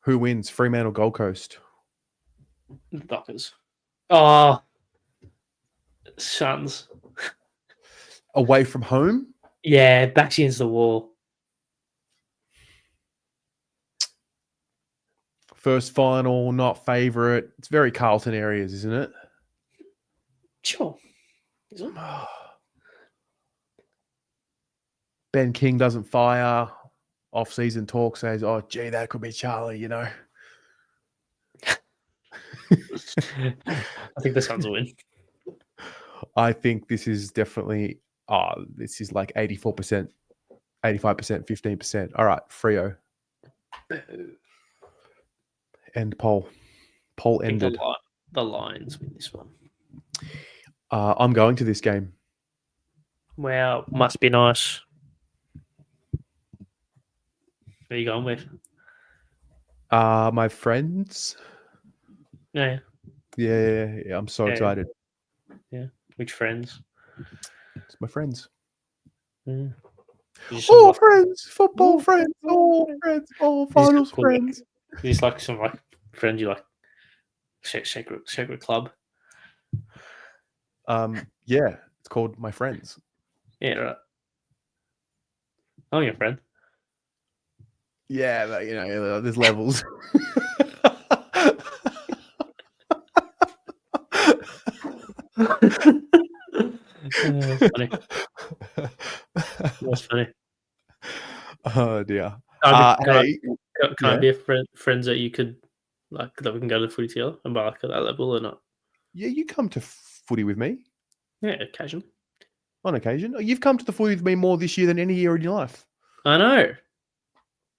Who wins, Fremantle, Gold Coast? the Dockers. Oh, Suns. Away from home? Yeah, backs against the wall. First final, not favourite. It's very Carlton areas, isn't it? Sure. Is it? Ben King doesn't fire. Off-season talk says, oh, gee, that could be Charlie, you know. I think the Suns will win. I think this is definitely, this is like 84%, 85%, 15%. All right, Freo. End poll. Poll I think ended. the Lions win this one. I'm going to this game. Wow, must be nice. Who are you going with? My friends. Yeah. Yeah, I'm so Yeah. excited. Yeah. Which friends? It's my friends. Yeah. All friends, football friends, all friends, all finals cool. friends. Is this like some like friends you like secret club? Yeah, it's called My Friends. Yeah, right. I'm your friend. Yeah, but, you know, there's levels. Funny. That's funny. Oh dear. Can Yeah. I be a friends that you could like that we can go to the footy together and like at that level or not? Yeah, you come to footy with me Yeah, occasionally. on occasion. You've come to the footy with me more this year than any year in your life. I know.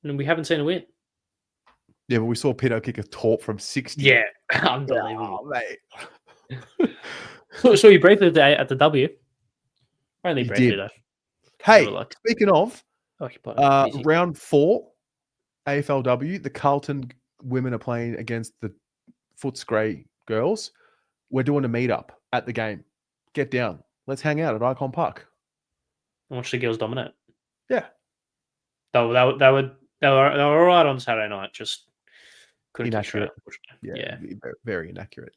And we haven't seen a win. Yeah, but we saw Pito kick a torp from 60. Yeah, unbelievable. Oh, mate. So you briefly at the W. Only You briefly did. though. Hey, They were, like, speaking of, occupied. Busy. round 4, AFLW, the Carlton women are playing against the Footscray girls. We're doing a meetup at the game. Get down. Let's hang out at Icon Park. And watch the girls dominate. Yeah. They were all right on Saturday night. Just couldn't keep straight. Yeah. Very inaccurate.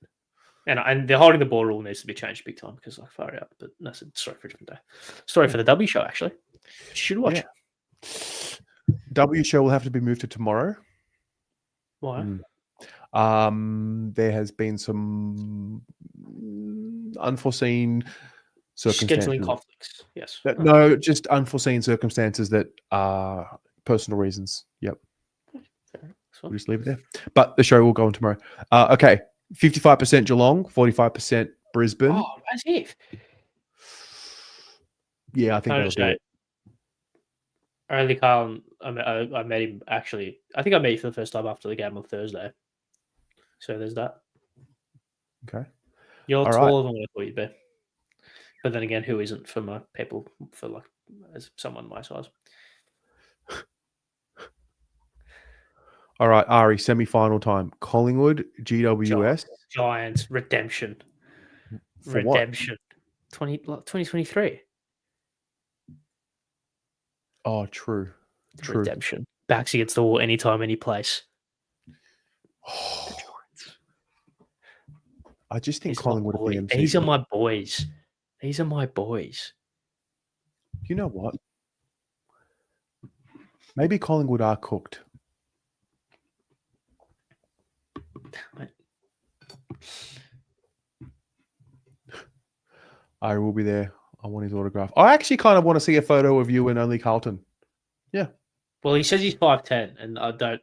And the holding the ball rule needs to be changed big time because like far out. But that's a story for a different day. Story for the W show actually. Should watch. Yeah. W show will have to be moved to tomorrow. Why? There has been some unforeseen circumstances. Scheduling conflicts. Yes. No, just unforeseen circumstances that are personal reasons. Yep. We'll just leave it there. But the show will go on tomorrow. Okay. 55% Geelong, 45% Brisbane. Oh, as if. Yeah, I think that'll do it. Only Carl, I met him actually. I think I met you for the first time after the game on Thursday. So there's that. Okay. You're All taller right. than what I thought you'd be. But then again, who isn't for my people, for like as someone my size? All right, Ari, semi-final time. Collingwood, GWS. Giants, redemption. For what? Redemption. 2023. Oh, true. Redemption. Backs against the wall anytime, any place. I just think Collingwood are the MC. These are my boys. These are my boys. You know what? Maybe Collingwood are cooked. I will be there. I want his autograph. I actually kind of want to see a photo of you and only Carlton. Well, he says he's 5'10", and I don't.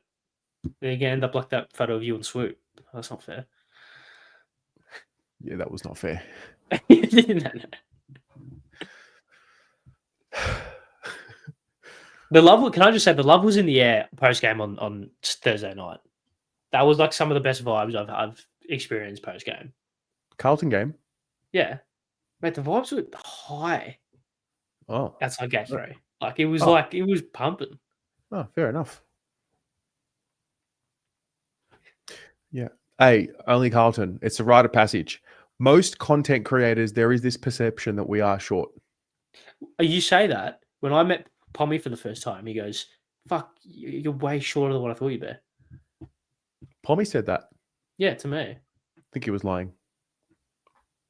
Then again, end up like that photo of you and Swoop. That's not fair. Yeah, that was not fair. No. The love. Can I just say the love was in the air post game on Thursday night. That was like some of the best vibes I've experienced post game. Carlton game. Yeah, mate, the vibes were high Oh, outside gate 3. Like it was pumping. oh, fair enough. Yeah. Hey, only Carlton. It's a rite of passage. Most content creators, there is this perception that we are short. You say that when I met Pommy for the first time, he goes, "Fuck, you're way shorter than what I thought you'd be." Pommy said that. Yeah, to me. I think he was lying.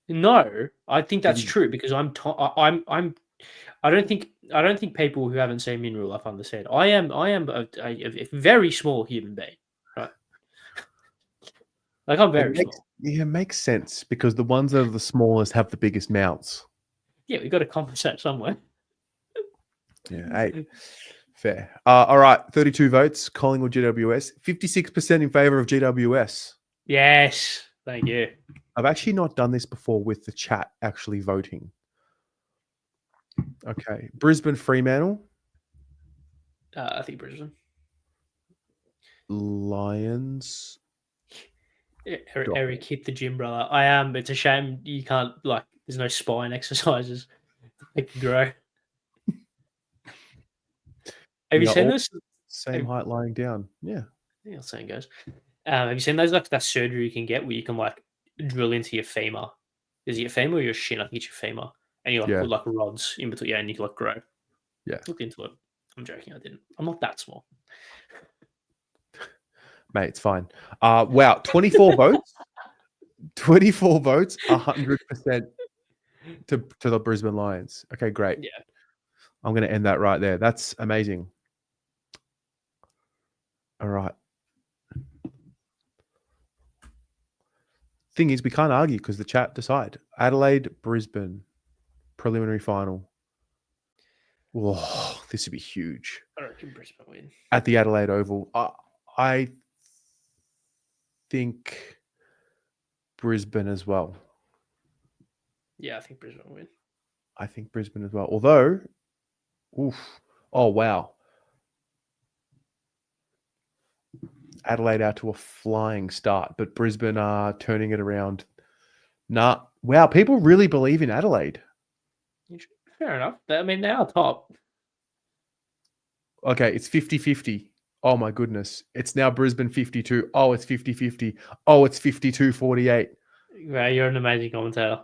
No, I think that's Did he- true because I'm. I don't think people who haven't seen me in real life understand. I am a very small human being, right? Like I'm very small. Yeah, it makes sense because the ones that are the smallest have the biggest mouths. Yeah, we got to compensate somewhere. Yeah, hey, fair. All right, 32 votes. Collingwood GWS, 56% in favor of GWS. Yes, thank you. I've actually not done this before with the chat actually voting. Okay, Brisbane Fremantle, I think Brisbane. Lions. Eric hit the gym, brother. I am. It's a shame you can't there's no spine exercises to make you grow. Have you Yeah, seen all those? Same height lying down. Yeah. Yeah, saying goes. Have you seen those that surgery you can get where you can drill into your femur? Is it your femur or your shin? I think it's your femur, and you Yeah. put rods in between, and you can grow. Yeah. Look into it. I'm joking. I didn't. I'm not that small. Mate, it's fine. Wow, 24 votes. 24 votes, 100% to the Brisbane Lions. Okay, great. Yeah. I'm going to end that right there. That's amazing. All right. Thing is, we can't argue because the chat decide. Adelaide, Brisbane, preliminary final. Whoa, this would be huge. I reckon Brisbane win. At the Adelaide Oval. I think Brisbane as well. Yeah, I think Brisbane win. I think Brisbane as well. Although, oh, wow. Adelaide out to a flying start, but Brisbane are turning it around. Nah. Wow, people really believe in Adelaide. Fair enough. I mean, they are top. Okay, it's 50-50. Oh, my goodness. It's now Brisbane 52. Oh, it's 50-50. Oh, it's 52-48. Wow, you're an amazing commentator.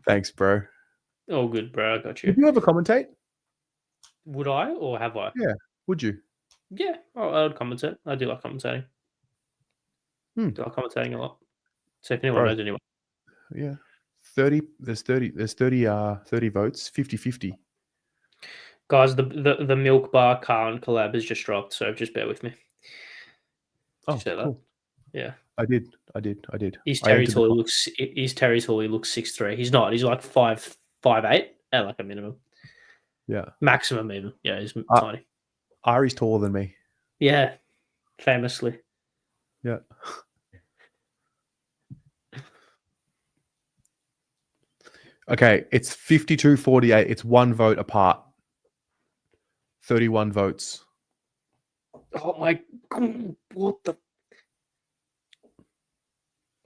Thanks, bro. All good, bro. I got you. Would you ever commentate? Would I or have I? Yeah. Would you? Yeah, I would commentate. I do like commentating. Hmm. Do like commentating a lot. So if anyone Bro. knows anyone. Yeah. 30 votes, 50-50. Guys, the Milk Bar Khan collab has just dropped, so just bear with me. Oh, Say that. cool. Yeah. I did. He's I Terry entered the Tall. com- He's Terry Tall. He looks 6'3". He's not. He's like 5'8" at like a minimum. Yeah. Maximum even. Yeah, he's tiny. Ari's taller than me. Yeah. Famously. Yeah. Okay, it's 52-48. It's one vote apart. 31 votes. Oh my God. What the?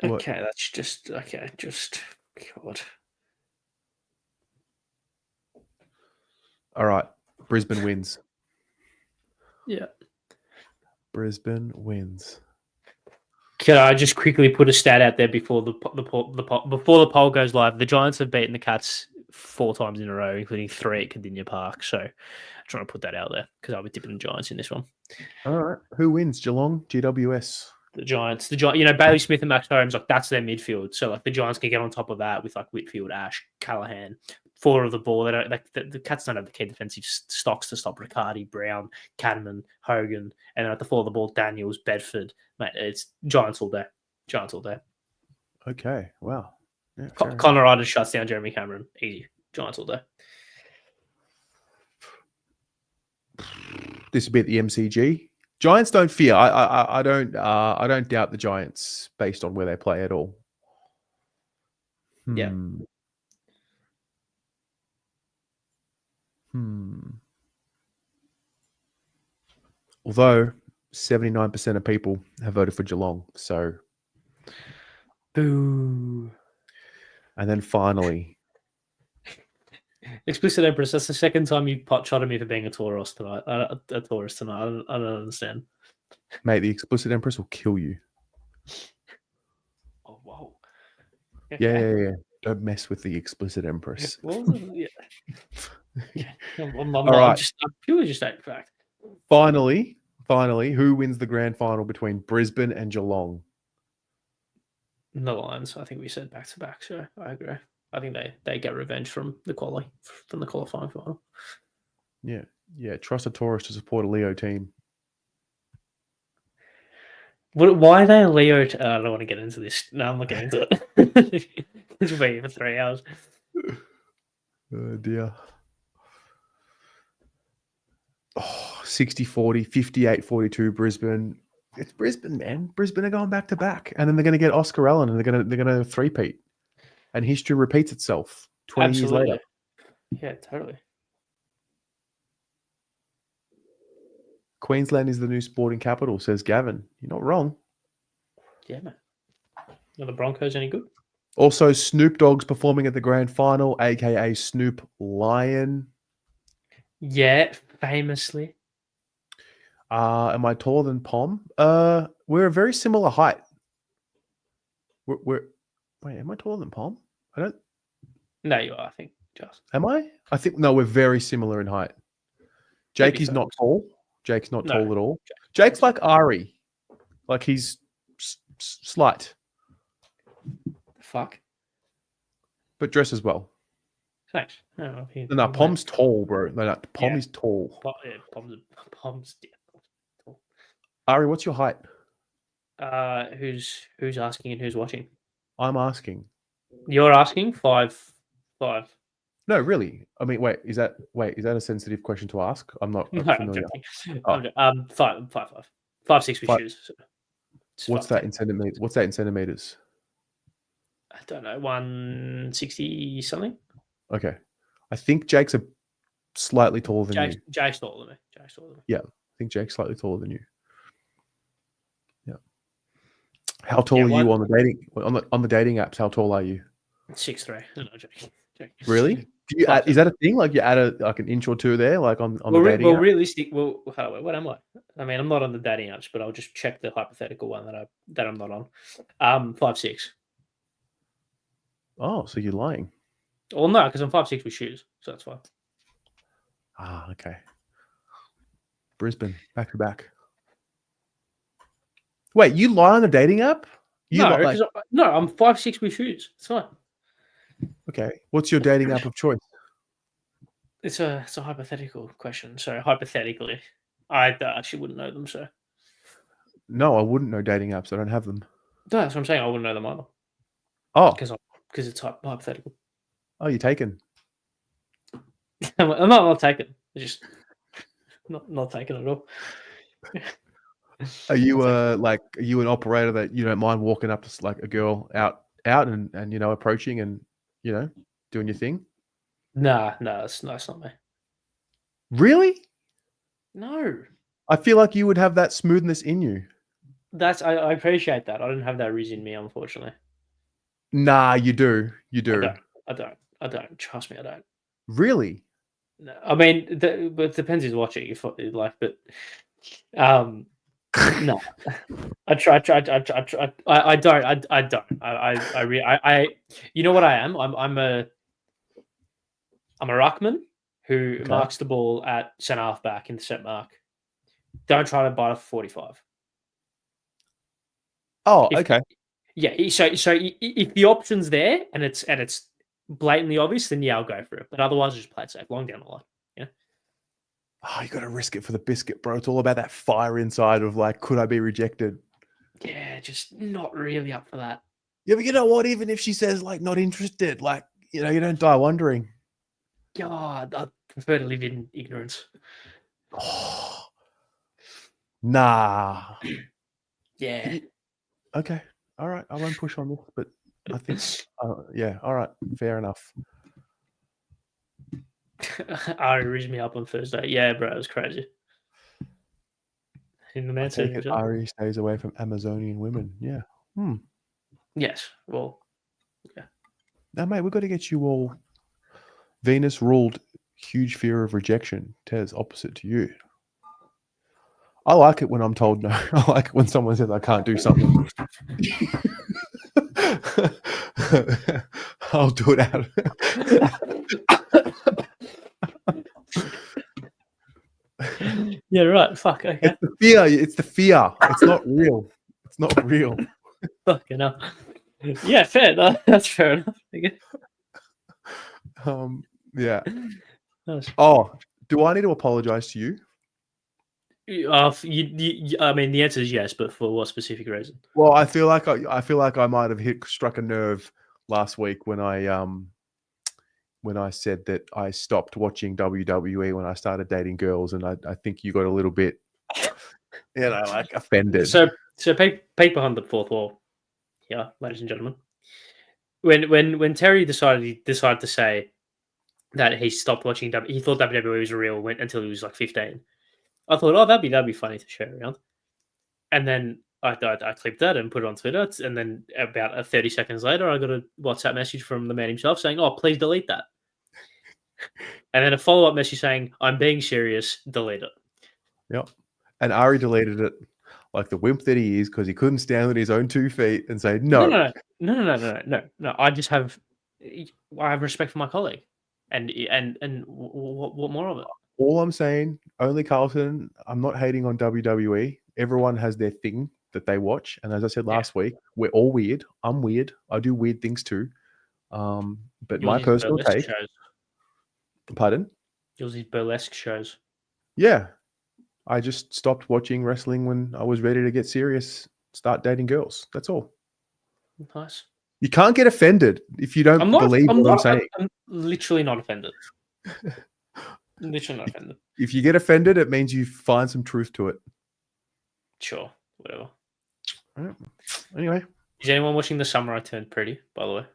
What? Okay, that's just God. All right. Brisbane wins. Yeah. Brisbane wins. Can I just quickly put a stat out there before the poll goes live? The Giants have beaten the Cats 4 times in a row, including 3 at Cardinia Park. So I'm trying to put that out there because I'll be tipping the Giants in this one. All right. Who wins? Geelong, GWS. The Giants, Bailey Smith and Max Holmes, that's their midfield. So the Giants can get on top of that with Whitfield, Ash, Callahan. forward of the ball. They don't like the Cats don't have the key defensive stocks to stop Riccardi, Brown, Cadman, Hogan, and then at the forward of the ball, Daniels, Bedford. Mate, it's Giants all day. Giants all day. Okay. Wow. Yeah, Connor Ryder shuts down Jeremy Cameron. Easy. Giants all day. This would be at the MCG. Giants don't fear. I don't doubt the Giants based on where they play at all. Yeah. Although 79% of people have voted for Geelong. So boo. And then finally, Explicit Empress, that's the second time you pot shot at me for being a tourist tonight. I don't understand. mate, the Explicit Empress will kill you. Oh, wow. Yeah. Don't mess with the Explicit Empress. What was it? Yeah. I'm purely just stating fact. Finally, who wins the grand final between Brisbane and Geelong? The Lions, I think we said back to back, so I agree. I think they get revenge from the qualifying final. Yeah. Trust a Taurus to support a Leo team. Why are they a Leo? I don't want to get into this. No, I'm not getting into it. This will be here for 3 hours. Oh, dear. Oh, 60-40, 58-42 Brisbane. It's Brisbane, man. Brisbane are going back to back. And then they're going to get Oscar Allen and they're going to three-peat. And history repeats itself 20 years later. Yeah, totally. Queensland is the new sporting capital, says Gavin. You're not wrong. Yeah, man. Are the Broncos any good? Also, Snoop Dogg's performing at the grand final, aka Snoop Lion. Yeah, famously. Am I taller than Pom? We're a very similar height. Wait, am I taller than Pom? I don't. No, you are. I think just. Am I? I think no. We're very similar in height. Jake is not tall. Jake's not tall at all. Jake's like Ari, like he's slight. Fuck. But dresses well. Thanks. No, Pom's tall, bro. No, Pom is tall. Pom's tall. Ari, what's your height? Who's asking and who's watching? I'm asking. You're asking 5'5". No, really. I mean, is that a sensitive question to ask? I'm not familiar. I'm joking. 5'5". 5'6" with shoes. So what's that in centimeters? What's that in centimeters? I don't know, 160 something. Okay, I think Jake's slightly taller than you. Jake's taller than me. Yeah, I think Jake's slightly taller than you. Yeah. How tall are you on the dating apps? How tall are you? 6'3". No, joking. Really? Do you is that a thing? Like you add an inch or two there, like on the dating app? Realistic. Well, what am I? I mean, I'm not on the dating apps, but I'll just check the hypothetical one that I'm not on. 5'6". Oh, so you're lying? Well, no, because I'm 5'6" with shoes, so that's fine. Ah, okay. Brisbane, back to back. Wait, you lie on the dating app? No, I'm 5'6" with shoes. It's fine. Okay. What's your dating app of choice? It's a hypothetical question. So hypothetically, I actually wouldn't know them. So no, I wouldn't know dating apps. I don't have them. No, that's what I'm saying. I wouldn't know them either. Oh, because it's hypothetical. Oh, you're taken. I'm not taken. It's just not taken at all. Are you are you an operator that you don't mind walking up to like a girl out and approaching and doing your thing? Nah, it's not me. Really? No. I feel like you would have that smoothness in you. I appreciate that. I don't have that riz in me, unfortunately. Nah, you do. You do. I don't. Trust me, I don't. Really? No. I mean, but it depends who's watching. If like, but no. I try. I don't. You know what I am? I'm a ruckman who marks the ball at centre half back in the set mark. Don't try to bite off 45. Oh, okay. Yeah. So if the option's there and it's blatantly obvious, then yeah, I'll go for it. But otherwise, just play it safe, long down the line. Oh, you got to risk it for the biscuit, bro. It's all about that fire inside of like, could I be rejected? Yeah, just not really up for that. Yeah, but you know what? Even if she says like not interested, like you don't die wondering. God, I prefer to live in ignorance. Oh, nah. Yeah. Okay. All right. I won't push on this, but I think, yeah. All right. Fair enough. Ari rigged me up on Thursday. Yeah, bro, it was crazy. In the I man take serving it job. Ari stays away from Amazonian women. Yeah. Yes. Well, Now, mate, we've got to get you all. Venus ruled huge fear of rejection. Tez, opposite to you. I like it when I'm told no. I like it when someone says I can't do something. I'll do it out. yeah, right. Fuck. Okay. It's the fear. It's the fear. It's not real. It's not real. Fucking hell. Yeah, fair. That's fair enough. Yeah. Nice. Oh, do I need to apologize to you? I mean, the answer is yes, but for what specific reason? Well, I feel like I might have struck a nerve last week when I said that I stopped watching WWE when I started dating girls, and I think you got a little bit, like offended. So peek behind the fourth wall, yeah, ladies and gentlemen. When Terry decided to say that he stopped watching he thought WWE was real until he was like 15. I thought, oh, that'd be funny to share around. And then I clipped that and put it on Twitter. And then about 30 seconds later, I got a WhatsApp message from the man himself saying, "Oh, please delete that." And then a follow-up message saying, "I'm being serious. Delete it." Yep. And Ari deleted it like the wimp that he is because he couldn't stand on his own 2 feet and say no. No. I have respect for my colleague, and what more of it? All I'm saying, only Carlton. I'm not hating on WWE. Everyone has their thing that they watch, and as I said last week, we're all weird. I'm weird. I do weird things too. But my personal take. Shows. Pardon? Yours is burlesque shows. Yeah, I just stopped watching wrestling when I was ready to get serious, start dating girls. That's all. Nice. You can't get offended if you don't believe what I'm saying. I'm literally not offended. Literally not offended. If you get offended, it means you find some truth to it. Sure, whatever. Right. Anyway. Is anyone watching The Summer I Turned Pretty, by the way?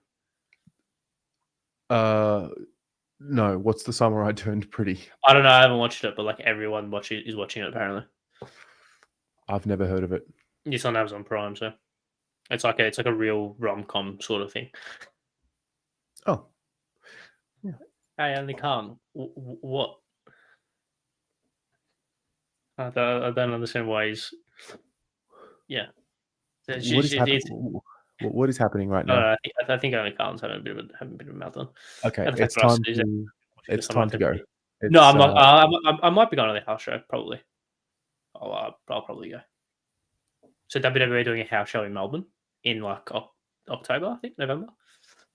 No. What's The Summer I Turned Pretty? I don't know. I haven't watched it, but like everyone is watching it apparently. I've never heard of it. It's on Amazon Prime, so it's like a real rom-com sort of thing. Oh. Yeah. Hey, only Khan. What? I don't understand why he's. Yeah. What is happening right now? I think only Carlton's having a bit of a meltdown. Okay, it's time to go. No, I'm not. I might be going to the house show probably. I'll probably go. So WWE doing a house show in Melbourne in like October, I think, November.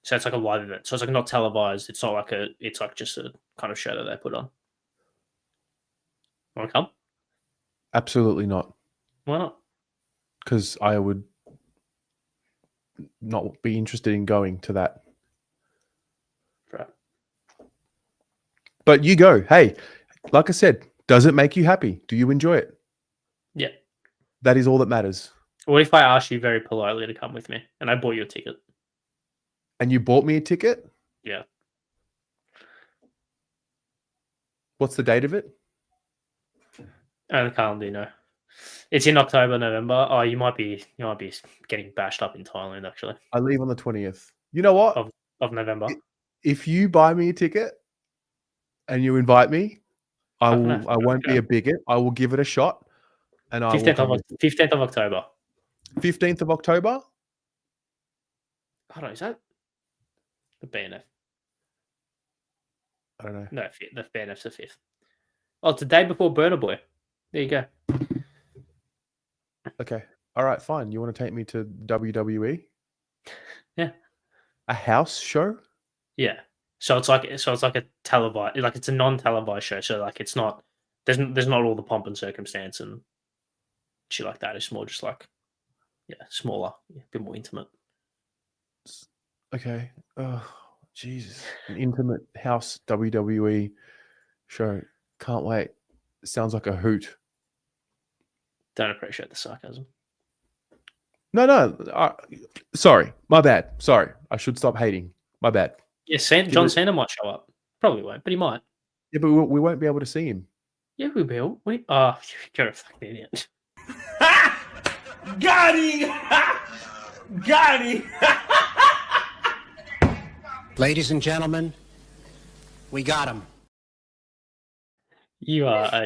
So it's like a live event. So it's like not televised. It's not like it's like just a kind of show that they put on. Want to come? Absolutely not. Why not? Because I would not be interested in going to that. Right. But you go. Hey, like I said, does it make you happy? Do you enjoy it? Yeah. That is all that matters. What if I asked you very politely to come with me and I bought you a ticket? And you bought me a ticket? Yeah. What's the date of it? And the calendar, you know. It's in October, November. Oh, you might be getting bashed up in Thailand, actually. I leave on the 20th. You know what? Of November. If you buy me a ticket and you invite me, I won't be a bigot. I will give it a shot. And 15th of October. 15th of October? Hold on, is that the BNF? I don't know. No, the BNF's the 5th. Oh, it's the day before Burner Boy. There you go. Okay. All right, fine. You want to take me to WWE? Yeah. A house show? Yeah. So it's like a televised, like it's a non-televised show. So like it's not there's not all the pomp and circumstance and shit like that. It's more just like smaller, a bit more intimate. Okay. Oh, Jesus. An intimate house WWE show. Can't wait. Sounds like a hoot. Don't appreciate the sarcasm. No. Sorry. My bad. Sorry. I should stop hating. My bad. Yeah, John Cena might show up. Probably won't, but he might. Yeah, but we won't be able to see him. Yeah, we will. You're a fucking idiot. Got him! Got him! Ladies and gentlemen, we got him. You are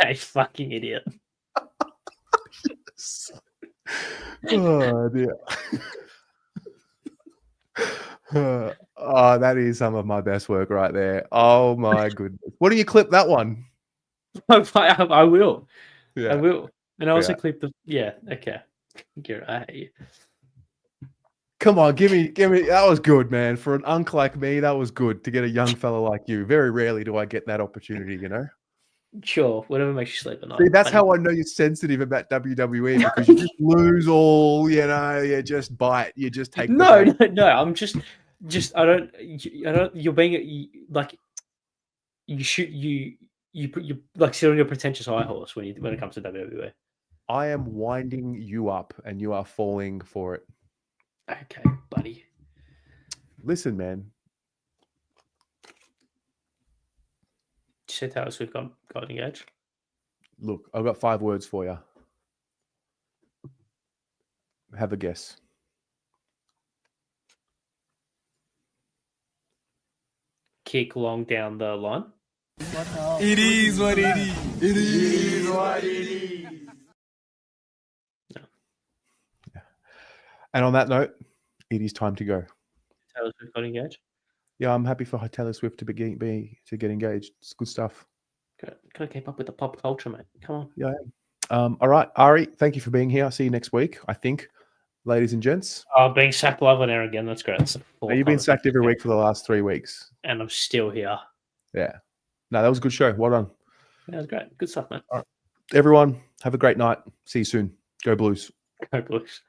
a fucking idiot. Oh dear. Oh, that is some of my best work right there. Oh my goodness. Why don't you clip that one? I will. Yeah. I will. And I also Yeah. clip okay. I hate you. Come on, give me. That was good, man. For an unk like me, that was good to get a young fella like you. Very rarely do I get that opportunity, you know? Sure, whatever makes you sleep at night. See, that's Funny. how I know you're sensitive about WWE because you just lose all, you know, you just bite. You just take No. I'm just I don't. You're being like you should you like sit on your pretentious high horse when it comes to WWE. I am winding you up and you are falling for it. Okay, buddy. Listen, man. You said Taylor Swift got engaged. Look, I've got 5 words for you. Have a guess. Kick long down the line. It is what it is. It is what it is. And on that note, it is time to go. Taylor Swift got engaged. Yeah, I'm happy for Taylor Swift to get engaged. It's good stuff. Gotta keep up with the pop culture, mate. Come on. Yeah. All right, Ari, thank you for being here. I'll see you next week, I think, ladies and gents. Being sacked live on air again. That's great. That's the fourth You've time been I've sacked every been week for the last 3 weeks. and I'm still here. Yeah. No, that was a good show. Well done. That was great. Good stuff, man. Everyone, have a great night. See you soon. Go Blues. Go Blues.